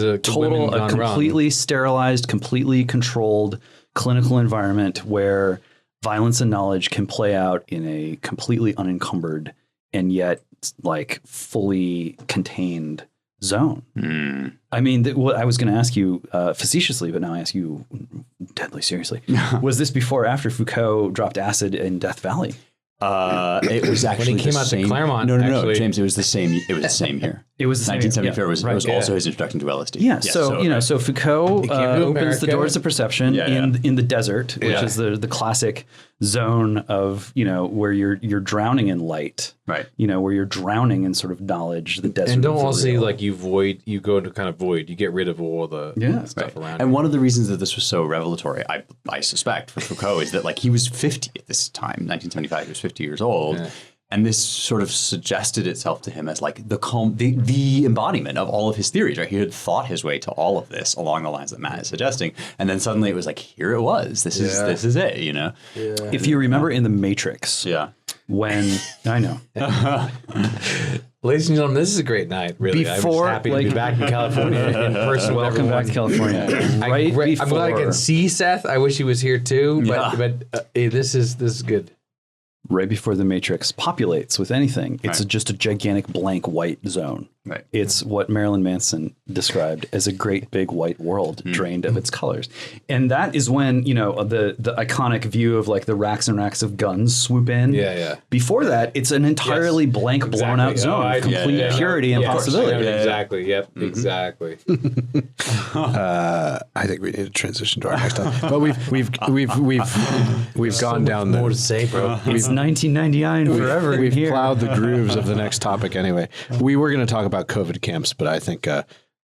S4: a
S2: total, completely sterilized, completely controlled clinical environment where violence and knowledge can play out in a completely unencumbered and yet like fully contained zone. I mean, what I was going to ask you facetiously, but now I ask you deadly seriously. Was this before or after Foucault dropped acid in Death Valley?
S1: It was actually
S4: when he came out to Claremont.
S1: No, James. It was the same. It was the same year.
S2: It was the
S1: 1974.
S2: Same,
S1: it was also his introduction to LSD.
S2: Yeah. So Foucault opens the doors of perception in the desert, which is the classic zone of where you're drowning in light,
S1: right?
S2: Where you're drowning in sort of knowledge. The desert.
S4: And don't all say like you go to kind of void. You get rid of all the stuff around.
S1: And one of the reasons that this was so revelatory, I suspect, for Foucault is that like he was 50 at this time, 1975. He was 50 years old. Yeah. And this sort of suggested itself to him as like the embodiment of all of his theories, right? He had thought his way to all of this along the lines that Matt is suggesting. And then suddenly it was like, here it was. This is it, Yeah.
S2: If you remember in The Matrix, when, I know.
S4: Ladies and gentlemen, this is a great night, really. I'm just happy to be back in California in person.
S2: Welcome back to California.
S4: I'm glad I can see Seth. I wish he was here too, but this is good.
S2: Right before the Matrix populates with anything, it's just a gigantic blank white zone.
S1: Right.
S2: It's what Marilyn Manson described as a great big white world drained of its colors. And that is when, the iconic view of like the racks and racks of guns swoop in.
S4: Yeah.
S2: Before that, it's an entirely blank, blown out zone of complete purity and possibility.
S4: Exactly. Yep. Exactly.
S3: I think we need to transition to our next topic. But we've gone down
S4: more to say, bro.
S2: It's 1999 forever.
S3: We've plowed the grooves of the next topic anyway. We were going to talk about COVID camps, but I think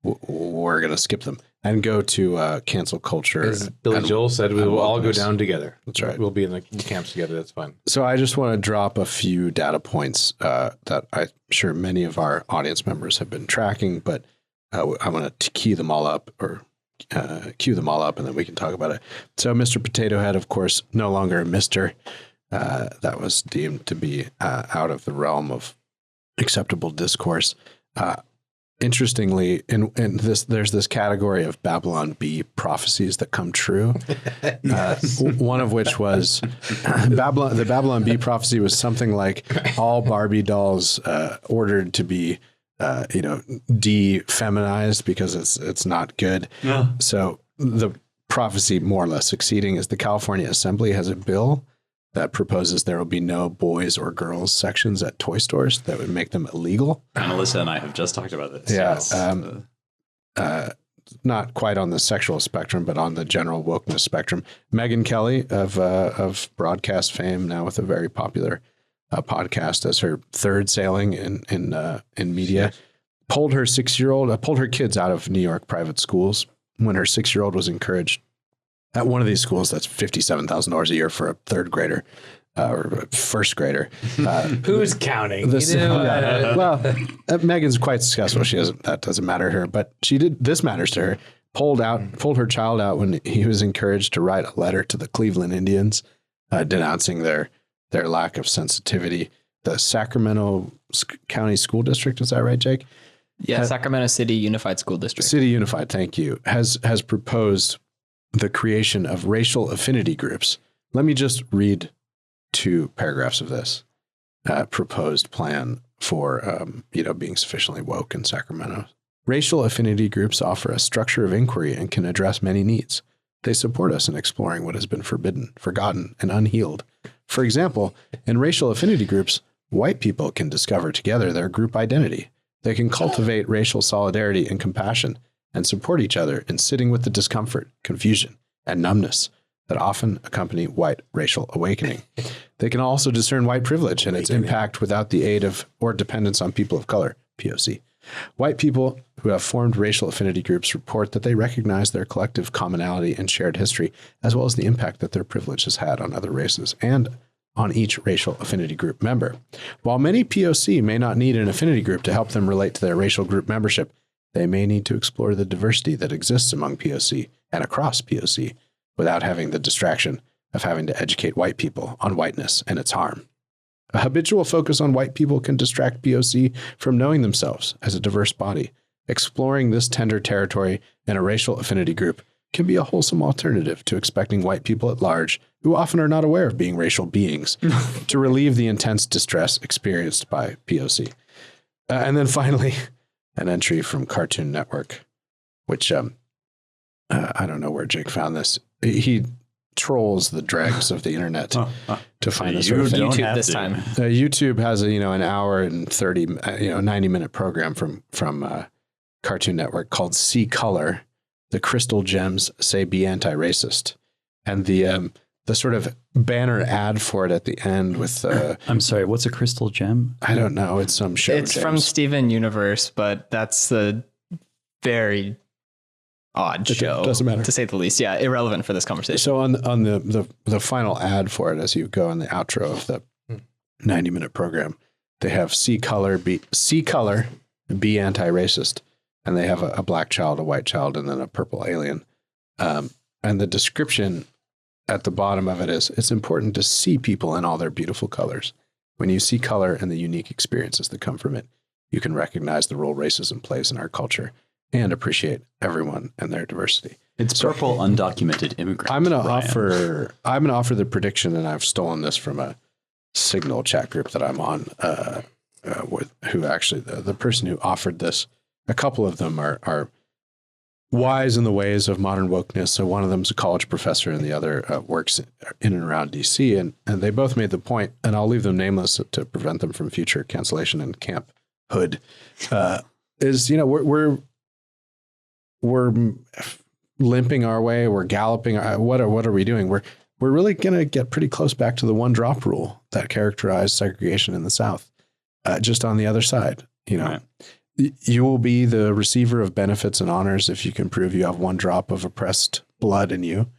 S3: we're going to skip them and go to cancel culture.
S4: As Billy Joel said, we will all go down together.
S3: That's right.
S4: We'll be in the camps together. That's fine.
S3: So I just want to drop a few data points that I'm sure many of our audience members have been tracking, but I want to key them all up or cue them all up, and then we can talk about it. So Mr. Potato Head, of course, no longer a Mr. That was deemed to be out of the realm of acceptable discourse. Interestingly, in this, there's this category of Babylon Bee prophecies that come true. One of which was the Babylon Bee prophecy was something like all Barbie dolls ordered to be de-feminized because it's not good. Yeah. So the prophecy more or less succeeding is the California Assembly has a bill that proposes there will be no boys or girls sections at toy stores that would make them illegal.
S1: And Alyssa and I have just talked about this.
S3: Yeah. Not quite on the sexual spectrum, but on the general wokeness spectrum. Megyn Kelly of broadcast fame, now with a very popular podcast as her third sailing in media, pulled her kids out of New York private schools when her 6-year-old was encouraged at one of these schools. That's $57,000 a year for a third grader or first grader.
S4: Who's counting?
S3: Megan's quite successful. That doesn't matter to her, but she did. This matters to her. Pulled her child out when he was encouraged to write a letter to the Cleveland Indians, denouncing their lack of sensitivity. The Sacramento County School District, is that right, Jake?
S6: Yeah, Sacramento City Unified School District.
S3: City Unified, thank you. Has proposed the creation of racial affinity groups. Let me just read 2 paragraphs of this proposed plan for being sufficiently woke in Sacramento. Racial affinity groups offer a structure of inquiry and can address many needs. They support us in exploring what has been forbidden, forgotten, and unhealed. For example, in racial affinity groups, white people can discover together their group identity. They can cultivate racial solidarity and compassion and support each other in sitting with the discomfort, confusion, and numbness that often accompany white racial awakening. They can also discern white privilege and its impact without the aid of or dependence on people of color, POC. White people who have formed racial affinity groups report that they recognize their collective commonality and shared history, as well as the impact that their privilege has had on other races and on each racial affinity group member. While many POC may not need an affinity group to help them relate to their racial group membership, they may need to explore the diversity that exists among POC and across POC without having the distraction of having to educate white people on whiteness and its harm. A habitual focus on white people can distract POC from knowing themselves as a diverse body. Exploring this tender territory in a racial affinity group can be a wholesome alternative to expecting white people at large, who often are not aware of being racial beings, to relieve the intense distress experienced by POC. And then finally, an entry from Cartoon Network, which I don't know where Jake found this. He trolls the dregs of the internet to find this sort of thing.
S6: YouTube this time.
S3: YouTube has a an hour and 90-minute program from Cartoon Network called See Color. The crystal gems say be anti-racist, and the sort of banner ad for it at the end with
S2: I'm sorry, what's a crystal gem?
S3: I don't know. It's some show.
S6: It's from Steven Universe, but that's a very odd show.
S3: Doesn't matter,
S6: to say the least. Yeah, irrelevant for this conversation.
S3: So on the final ad for it, as you go in the outro of the 90-minute program, they have see color, be anti-racist, and they have a black child, a white child, and then a purple alien. And the description at the bottom of it is, it's important to see people in all their beautiful colors. When you see color and the unique experiences that come from it, you can recognize the role racism plays in our culture and appreciate everyone and their diversity.
S1: It's purple undocumented immigrant.
S3: I'm going to offer the prediction, and I've stolen this from a Signal chat group that I'm on, with who actually the person who offered this. A couple of them are wise in the ways of modern wokeness. So one of them's a college professor, and the other works in and around DC. And they both made the point, and I'll leave them nameless to prevent them from future cancellation and camp hood. Is we're limping our way, we're galloping. What are we doing? We're really going to get pretty close back to the one drop rule that characterized segregation in the South. Just on the other side,
S1: Right.
S3: You will be the receiver of benefits and honors if you can prove you have one drop of oppressed blood in you,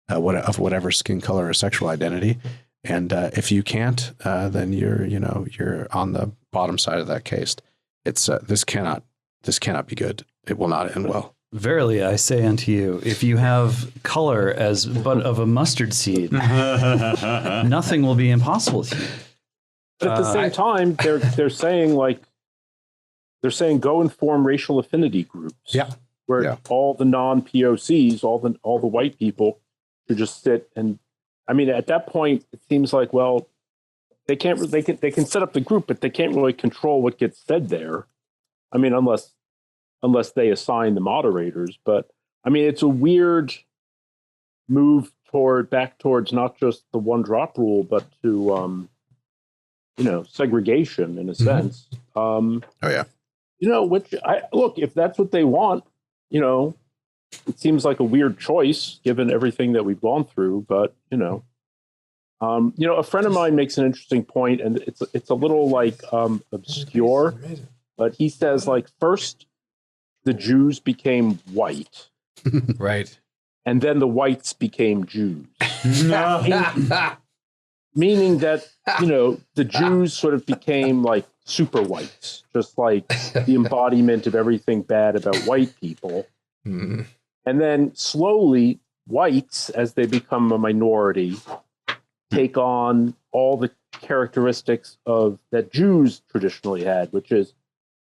S3: of whatever skin color or sexual identity. And if you can't, then you're on the bottom side of that caste. It's this cannot be good. It will not end well.
S2: Verily, I say unto you, if you have color as but of a mustard seed, nothing will be impossible to you.
S5: But at the same time, they're saying go and form racial affinity groups.
S3: Yeah.
S5: Where all the non-POCs, all the white people should just sit and, I mean, at that point, it seems like, well, they can set up the group, but they can't really control what gets said there. I mean, unless they assign the moderators. But I mean, it's a weird move back towards not just the one drop rule, but to segregation in a sense. Which look, if that's what they want, it seems like a weird choice given everything that we've gone through. But a friend of mine makes an interesting point, and it's a little like obscure, but he says like first the Jews became white,
S4: right,
S5: and then the whites became Jews. Meaning that, the Jews sort of became like super whites, just like the embodiment of everything bad about white people.
S4: Mm.
S5: And then slowly, whites, as they become a minority, take on all the characteristics that Jews traditionally had, which is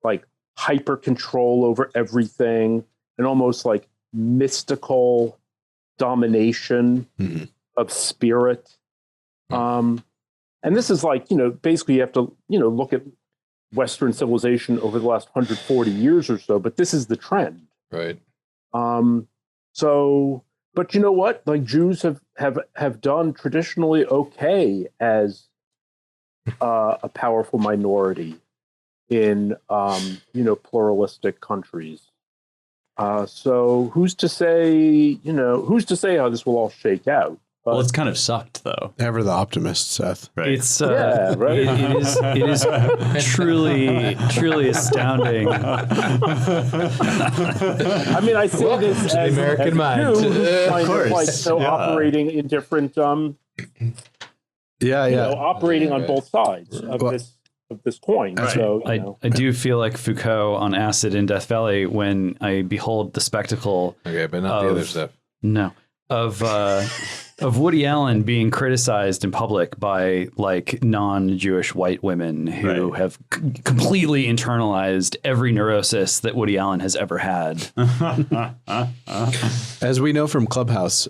S5: like hyper control over everything and almost like mystical domination of spirit. And this is like, basically you have to, look at Western civilization over the last 140 years or so, but this is the trend.
S4: Right.
S5: But you know what? Like Jews have done traditionally okay as a powerful minority in, pluralistic countries. So who's to say how this will all shake out?
S1: Well, it's kind of sucked, though.
S3: Ever the optimist, Seth.
S1: Right.
S2: It's
S5: right.
S2: It is truly astounding.
S5: I mean, I see this
S4: to the
S5: as
S4: American mind.
S5: Kind of like operating in different, operating on both sides of this coin.
S1: Right.
S5: So
S2: I do feel like Foucault on acid in Death Valley when I behold the spectacle.
S4: Okay, but not the other stuff.
S2: No. Of Woody Allen being criticized in public by like non-Jewish white women who have completely internalized every neurosis that Woody Allen has ever had.
S3: As we know from Clubhouse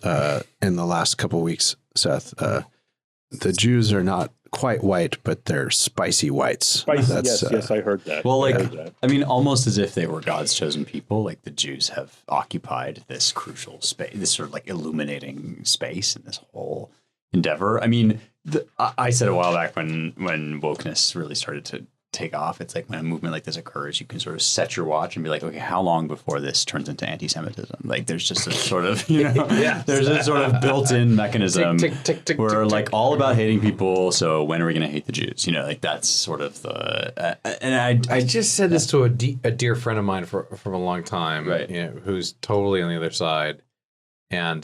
S3: in the last couple of weeks, Seth, the Jews are not quite white, but they're spicy whites.
S5: Spicy, yes, I heard that.
S1: Well, like,
S5: I heard that.
S1: I mean, almost as if they were God's chosen people. Like the Jews have occupied this crucial space, this sort of like illuminating space in this whole endeavor. I mean, I said a while back when wokeness really started to take off, it's like when a movement like this occurs, you can sort of set your watch and be like, okay, how long before this turns into anti-Semitism? Like there's just a sort of, there's a sort of built-in mechanism where like all about hating people. So when are we going to hate the Jews? Like that's sort of the, and
S4: I just said this to a dear friend of mine from a long time,
S1: right?
S4: Who's totally on the other side and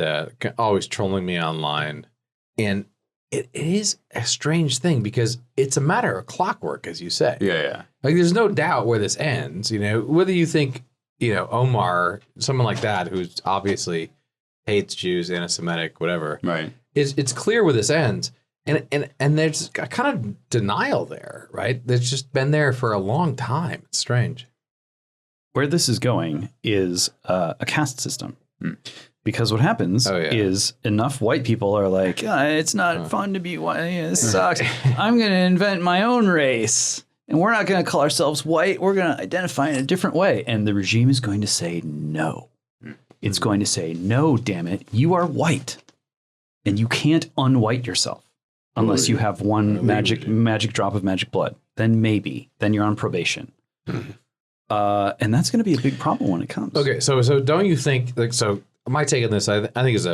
S4: always trolling me online. And it is a strange thing because it's a matter of clockwork, as you say.
S1: Yeah.
S4: Like there's no doubt where this ends, whether you think, Omar, someone like that, who's obviously hates Jews, anti-Semitic, whatever.
S1: Right.
S4: It's clear where this ends. And there's a kind of denial there, right? That's just been there for a long time. It's strange.
S2: Where this is going is a caste system. Because what happens is enough white people are like, it's not fun to be white. This sucks. I'm going to invent my own race. And we're not going to call ourselves white. We're going to identify in a different way. And the regime is going to say no. It's going to say, no, damn it. You are white. And you can't unwhite yourself unless you have one magic drop of magic blood. Then maybe. Then you're on probation. And that's going to be a big problem when it comes.
S4: Okay, so don't you think, my take on this, I think is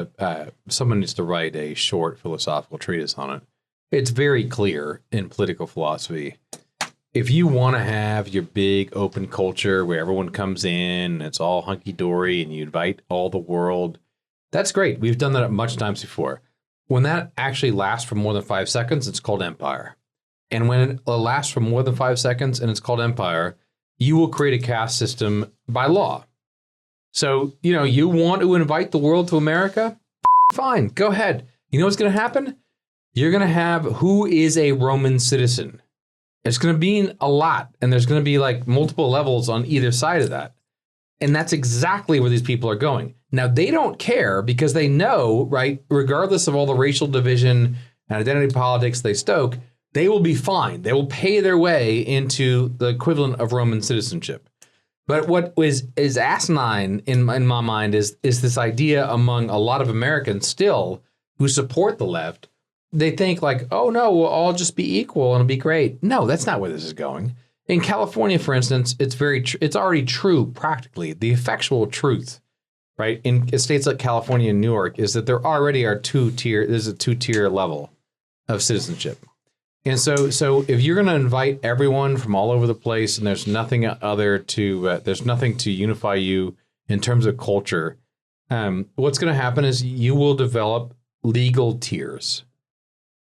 S4: someone needs to write a short philosophical treatise on it. It's very clear in political philosophy. If you want to have your big open culture where everyone comes in and it's all hunky-dory and you invite all the world, that's great. We've done that much times before. When that actually lasts for more than 5 seconds, it's called empire. And when it lasts for more than 5 seconds and it's called empire, you will create a caste system by law. So, you want to invite the world to America? Fine, go ahead. You know what's going to happen? You're going to have who is a Roman citizen. It's going to be a lot, and there's going to be like multiple levels on either side of that. And that's exactly where these people are going. Now, they don't care because they know, right, regardless of all the racial division and identity politics they stoke, they will be fine. They will pay their way into the equivalent of Roman citizenship. But what is asinine in my mind is this idea among a lot of Americans still who support the left. They think like, oh no, we'll all just be equal and it'll be great. No, that's not where this is going. In California, for instance, it's it's already true practically. The effectual truth, right, in states like California and New York is that there already are there's a two-tier level of citizenship. And so if you're going to invite everyone from all over the place and there's nothing there's nothing to unify you in terms of culture, what's going to happen is you will develop legal tiers.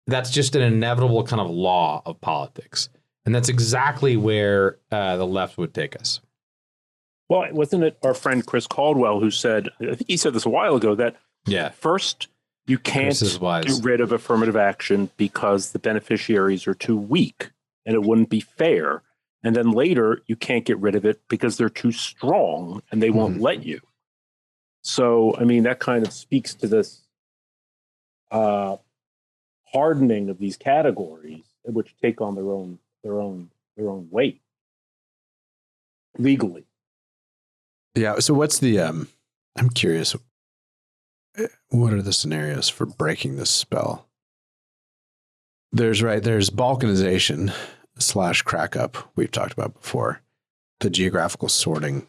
S4: That's just an inevitable kind of law of politics. And that's exactly where the left would take us.
S5: Well, wasn't it our friend Chris Caldwell who said, I think he said this a while ago, that first, you can't get rid of affirmative action because the beneficiaries are too weak and it wouldn't be fair. And then later, you can't get rid of it because they're too strong and they won't let you. So, I mean, that kind of speaks to this hardening of these categories, which take on their own weight legally.
S3: Yeah. So what's the, I'm curious, what are the scenarios for breaking this spell? There's balkanization / crack up we've talked about before. The geographical sorting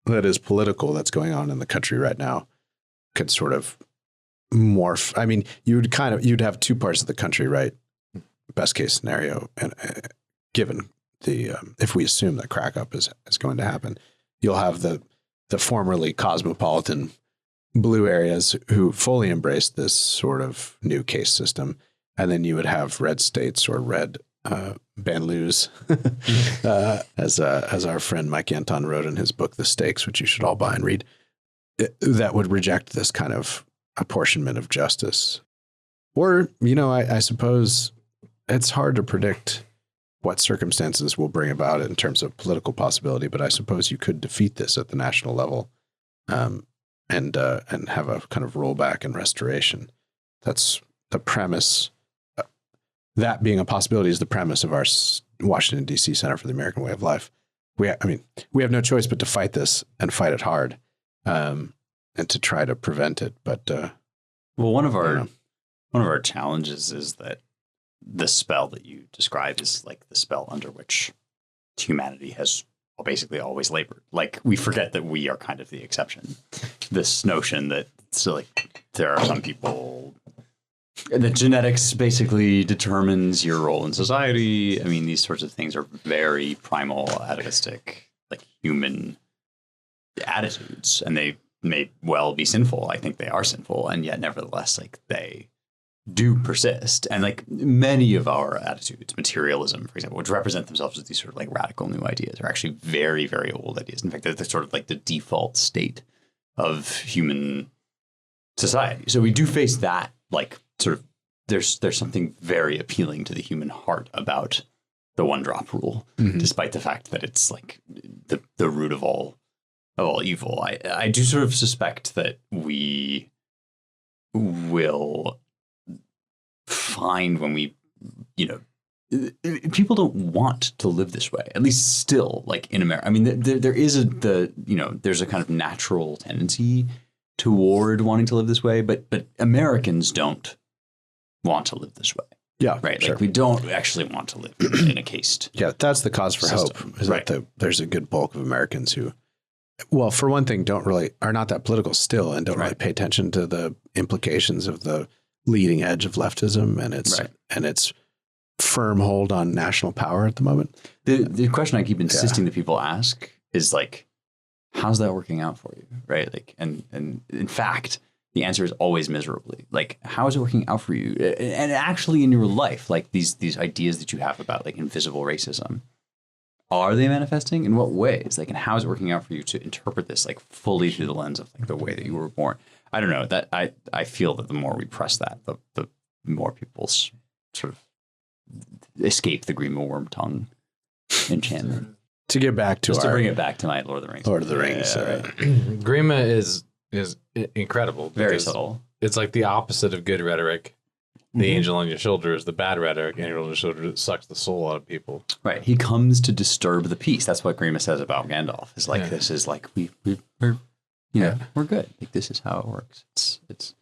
S3: that is political that's going on in the country right now could sort of morph. I mean, you'd have two parts of the country, right? Best case scenario. And given the, if we assume that crack up is going to happen, you'll have the formerly cosmopolitan blue areas who fully embrace this sort of new caste system. And then you would have red states or red banlieues, as our friend Mike Anton wrote in his book, The Stakes, which you should all buy and read, that would reject this kind of apportionment of justice. Or, I suppose it's hard to predict what circumstances will bring about in terms of political possibility, but I suppose you could defeat this at the national level. And have a kind of rollback and restoration. That's the premise. that being a possibility is the premise of our Washington, D.C. Center for the American Way of Life. We have no choice but to fight this and fight it hard, and to try to prevent it. But
S1: one of our challenges is that the spell that you describe is like the spell under which humanity has basically always labored. Like, we forget that we are kind of the exception. This notion that there are some people that genetics basically determines your role in society. I mean, these sorts of things are very primal, atavistic, like human attitudes, and they may well be sinful. I think they are sinful, and yet nevertheless, like, they do persist. And like many of our attitudes, materialism, for example, which represent themselves as these sort of like radical new ideas, are actually very, very old ideas. In fact, they're sort of like the default state of human society. So we do face that, like, sort of, there's something very appealing to the human heart about the one drop rule, despite the fact that it's like the root of all evil. I do sort of suspect that we will find when we, people don't want to live this way, at least still, like in America. I mean, there is there's a kind of natural tendency toward wanting to live this way, but Americans don't want to live this way.
S3: Yeah,
S1: right.
S3: Sure.
S1: Like, we don't actually want to live in a caste.
S3: Yeah, that's the cause for
S1: system.
S3: hope. Is that there's a good bulk of Americans who, well, for one thing, are not that political still, and don't really pay attention to the implications of the leading edge of leftism and its firm hold on national power at the moment.
S1: The question I keep insisting that people ask is like, how's that working out for you? Right. Like, and in fact, the answer is always miserably. Like, how is it working out for you? And actually in your life, like these ideas that you have about like invisible racism, are they manifesting? In what ways? Like, and how is it working out for you to interpret this like fully through the lens of like the way that you were born? I don't know, that I feel that the more we press that, the more people sort of escape the green worm tongue enchantment.
S3: To get back to
S1: to bring it back to my Lord of the Rings.
S3: Lord of the Rings.
S4: Grima is incredible.
S1: Very subtle.
S4: It's like the opposite of good rhetoric. The angel on your shoulder is the bad rhetoric. Angel on your shoulder that sucks the soul out of people.
S1: Right. He comes to disturb the peace. That's what Grima says about Gandalf. Is like, this is like we're we're good. Like, this is how it works. It's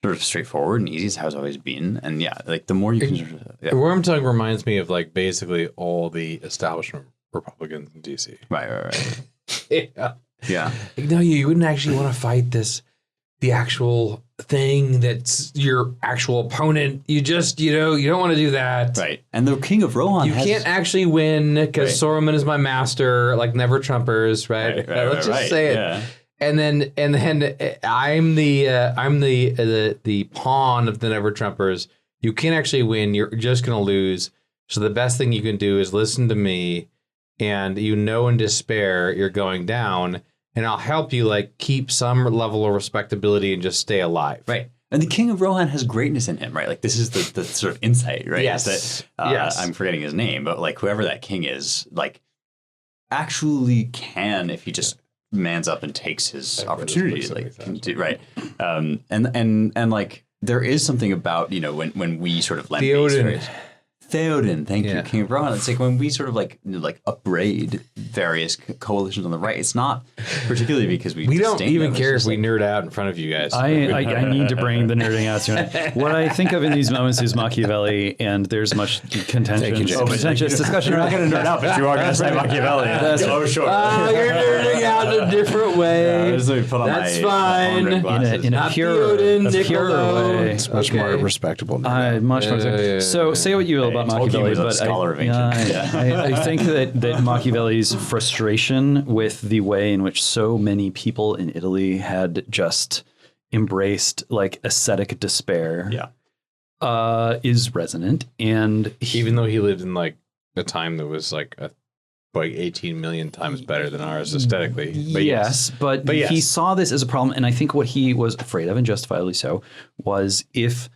S1: sort of straightforward and easy. It's how it's always been. And like the more you can.
S4: Worm tongue reminds me of like basically all the establishment Republicans in DC.
S1: Right. Yeah.
S4: No, you wouldn't actually want to fight the actual thing that's your actual opponent. You just, you don't want to do that.
S1: Right. And the King of Rohan
S4: can't actually win because Saruman is my master, like never Trumpers, right? Let's just say it. Yeah. And then I'm the pawn of the never Trumpers. You can't actually win. You're just going to lose. So the best thing you can do is listen to me, and in despair you're going down, and I'll help you like keep some level of respectability and just stay alive.
S1: Right. And the King of Rohan has greatness in him, right? Like, this is the sort of insight, right?
S4: Yes.
S1: I'm forgetting his name, but like whoever that king is, like, actually can, if he just mans up and takes his opportunity, like, can do, right? And like, there is something about, when we sort of lend Theoden, thank you, King of Rohan. It's like when we sort of like upbraid various coalitions on the right, it's not particularly because we
S4: don't even care if we nerd out in front of you guys.
S2: I need to bring the nerding out tonight. What I think of in these moments is Machiavelli, and there's much contentious discussion.
S1: You're not going to nerd out, but you are going to say Machiavelli. Oh, sure.
S4: You're nerding out in a different way.
S1: That's
S4: fine.
S2: In a pure way.
S3: It's much more respectable.
S2: Much more respectable. So say what you will about Machiavelli, but I think that Machiavelli's frustration with the way in which so many people in Italy had just embraced like ascetic despair is resonant. And
S4: even though he lived in like a time that was like 18 million times better than ours aesthetically. But
S2: but he saw this as a problem. And I think what he was afraid of, and justifiably so, was if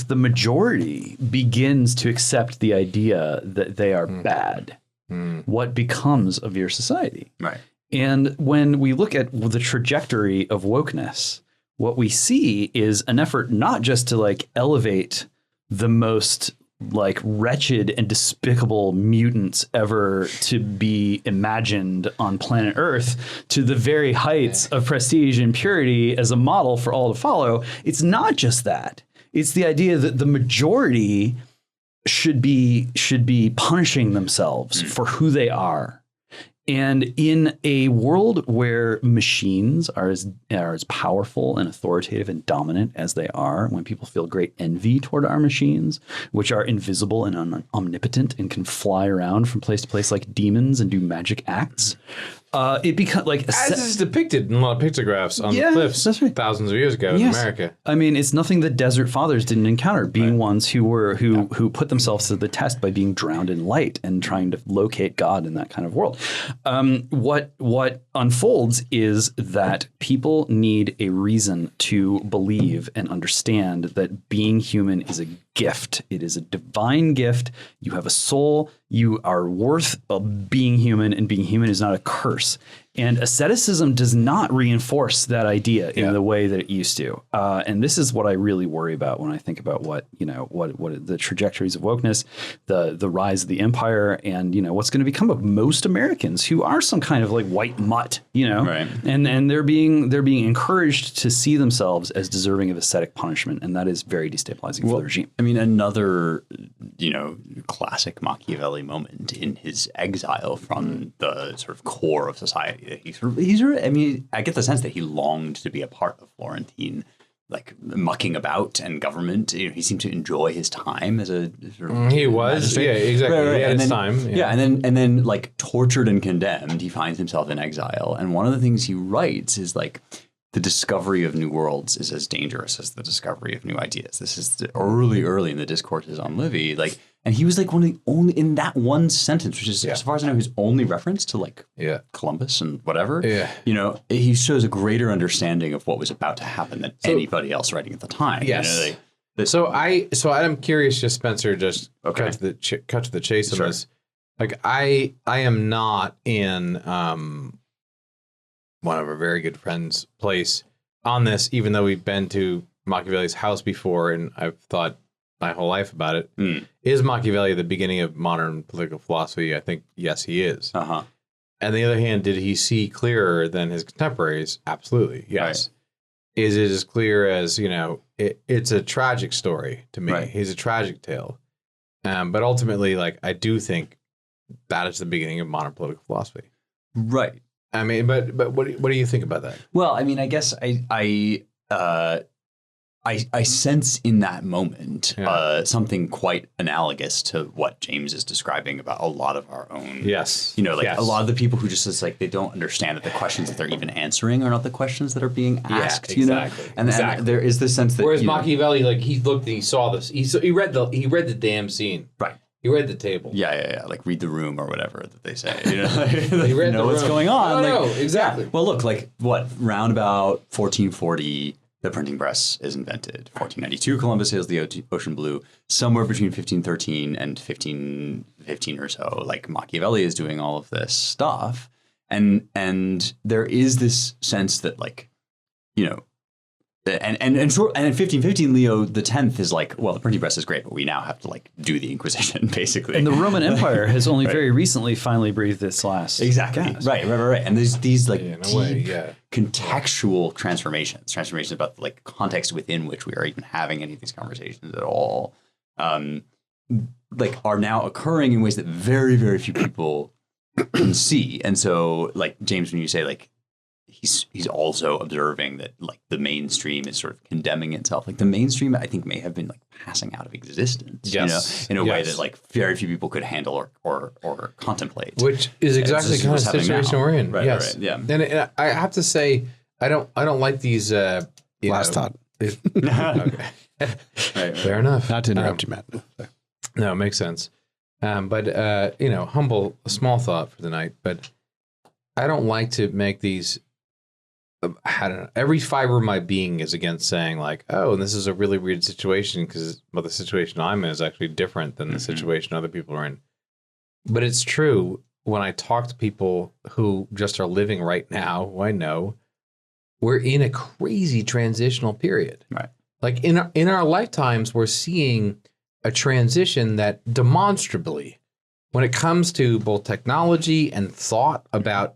S2: the majority begins to accept the idea that they are bad, what becomes of your society?
S1: Right.
S2: And when we look at the trajectory of wokeness, what we see is an effort not just to like elevate the most like wretched and despicable mutants ever to be imagined on planet Earth to the very heights of prestige and purity as a model for all to follow. It's not just that. It's the idea that the majority should be punishing themselves for who they are. And in a world where machines are as powerful and authoritative and dominant as they are, when people feel great envy toward our machines, which are invisible and omnipotent and can fly around from place to place like demons and do magic acts, it becomes like
S4: as is depicted in a lot of pictographs on the cliffs thousands of years ago in America.
S2: I mean, it's nothing that desert fathers didn't encounter, being ones who put themselves to the test by being drowned in light and trying to locate God in that kind of world. What unfolds is that people need a reason to believe and understand that being human is a gift. It is a divine gift. You have a soul. You are worth of being human, and being human is not a curse. And asceticism does not reinforce that idea in the way that it used to. And this is what I really worry about when I think about what the trajectories of wokeness, the rise of the empire, and what's going to become of most Americans who are some kind of like white mutt,
S1: Right.
S2: and they're being encouraged to see themselves as deserving of ascetic punishment, and that is very destabilizing for the regime.
S1: I mean, another classic Machiavelli moment in his exile from the sort of core of society. I mean, I get the sense that he longed to be a part of Florentine, like mucking about and government. He seemed to enjoy his time as a sort of
S4: he was,
S1: magistrate.
S4: yeah, exactly.
S1: Right.
S4: He had
S1: and
S4: his
S1: then,
S4: time,
S1: yeah, and then like tortured and condemned, he finds himself in exile. And one of the things he writes is like, the discovery of new worlds is as dangerous as the discovery of new ideas. This is early in the discourses on Livy, like. And he was like one of the only, in that one sentence, which is, as far as I know, his only reference to like Columbus and whatever. Yeah. He shows a greater understanding of what was about to happen than anybody else writing at the time.
S4: Yes. So I'm curious, just Spencer, just cut to the chase on this. Like I am not in one of our very good friends' place on this, even though we've been to Machiavelli's house before, and I've thought my whole life about it. Is Machiavelli the beginning of modern political philosophy? I think, yes, he is. And on the other hand, did he see clearer than his contemporaries? Absolutely, yes. Right. Is it as clear as, it's a tragic story to me. Right. He's a tragic tale. But ultimately, like, I do think that is the beginning of modern political philosophy.
S1: Right.
S4: I mean, but what do you think about that?
S1: Well, I mean, I guess I sense in that moment something quite analogous to what James is describing about a lot of our own.
S4: Yes.
S1: A lot of the people who just, it's like, they don't understand that the questions that they're even answering are not the questions that are being asked.
S4: Exactly.
S1: And there is this sense that.
S4: Whereas Machiavelli, like, he looked and he saw this. He read the damn scene.
S1: Right.
S4: He read the table.
S1: Yeah. Like, read the room or whatever that they say.
S4: He read
S1: what's going on.
S4: No, exactly.
S1: Well, look, like, round about 1440. The printing press is invented. 1492, Columbus sails the ocean blue. Somewhere between 1513 and 1515 or so, like, Machiavelli is doing all of this stuff, and there is this sense that, like, and in 1515, Leo X is like, well, the printing press is great, but we now have to, like, do the Inquisition, basically.
S2: And the Roman Empire has only very recently finally breathed its last.
S1: Exactly.
S2: Gas.
S1: Right. And there's these like contextual transformations about the, like, context within which we are even having any of these conversations at all, like, are now occurring in ways that very, very few people can see. And so, like, James, when you say, like, he's also observing that, like, the mainstream is sort of condemning itself. Like, the mainstream, I think, may have been, like, passing out of existence, in a way that, like, very few people could handle or contemplate.
S4: Which is exactly the kind of situation we're in.
S1: Right,
S4: yes.
S1: Right, yeah.
S4: And I have to say, I don't like these.
S3: Last thought.
S4: Okay. Right. Fair enough.
S3: Not to interrupt you, Matt.
S4: No, it makes sense. But humble, a small thought for the night. But I don't like to make these. I don't know. Every fiber of my being is against saying, like, oh, this is a really weird situation because the situation I'm in is actually different than the situation other people are in. But it's true when I talk to people who just are living right now, who I know, we're in a crazy transitional period.
S1: Right.
S4: Like in our lifetimes, we're seeing a transition that demonstrably, when it comes to both technology and thought about,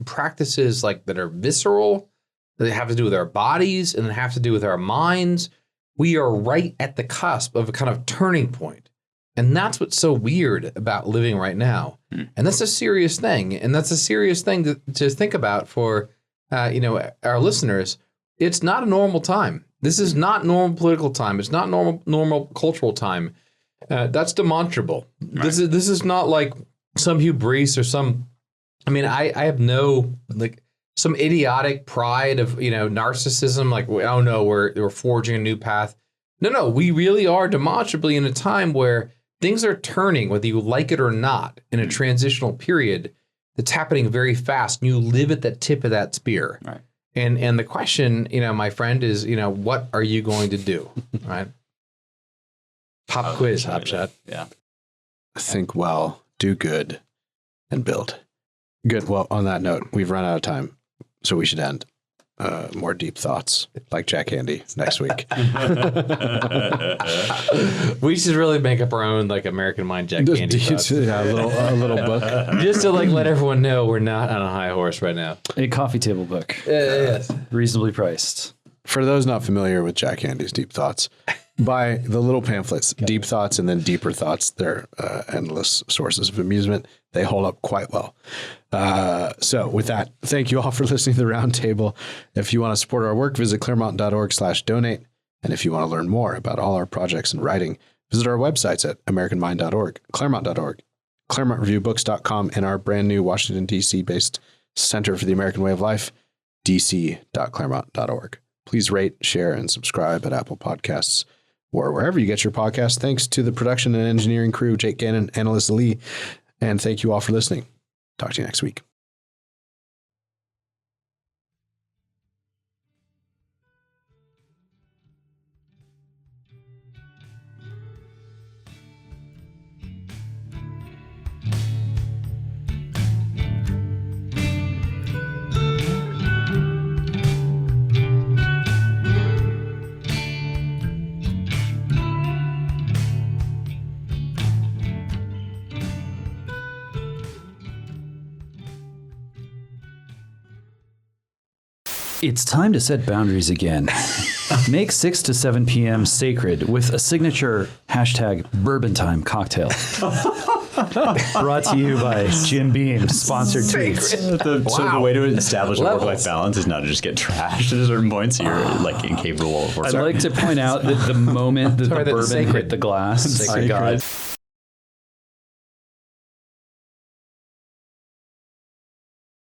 S4: practices like that are visceral, that have to do with our bodies and that have to do with our minds, we are right at the cusp of a kind of turning point. And that's what's so weird about living right now. And that's a serious thing. And that's a serious thing to think about for, our listeners. It's not a normal time. This is not normal political time. It's not normal cultural time. That's demonstrable. Right. This is not like some hubris or some, I have no, some idiotic pride of, narcissism. Like, oh no, we're forging a new path. No, we really are demonstrably in a time where things are turning, whether you like it or not, in a transitional period that's happening very fast. And you live at the tip of that spear. Right. And the question, my friend, is, what are you going to do? Right. Pop quiz, Hop Shot.
S1: Yeah.
S3: Think well, do good, and build. Good. Well, on that note, we've run out of time, so we should end. More deep thoughts, like Jack Handy, next week.
S4: We should really make up our own American Mind Jack Handy thoughts.
S3: Yeah, a little book,
S4: just to let everyone know we're not on a high horse right now.
S2: A coffee table book,
S4: yes,
S2: reasonably priced.
S3: For those not familiar with Jack Handy's deep thoughts, buy the little pamphlets, Deep Thoughts and then Deeper Thoughts. They're endless sources of amusement. They hold up quite well. So with that, thank you all for listening to the Roundtable. If you want to support our work, visit claremont.org/donate. And if you want to learn more about all our projects and writing, visit our websites at americanmind.org, claremont.org, claremontreview.books.com, and our brand new Washington, D.C. based Center for the American Way of Life, dc.claremont.org. Please rate, share, and subscribe at Apple Podcasts or wherever you get your podcasts. Thanks to the production and engineering crew, Jake Gannon, Annalisa Lee, and thank you all for listening. Talk to you next week.
S2: It's time to set boundaries again. Make 6 to 7 p.m. sacred with a signature #Bourbon Time cocktail. Brought to you by Jim Beam, sponsored tweets.
S1: So the way to establish a work-life balance is not to just get trashed at a certain point, so you're incapable of work.
S2: I'd like to point out that the moment that the bourbon hit the glass, I got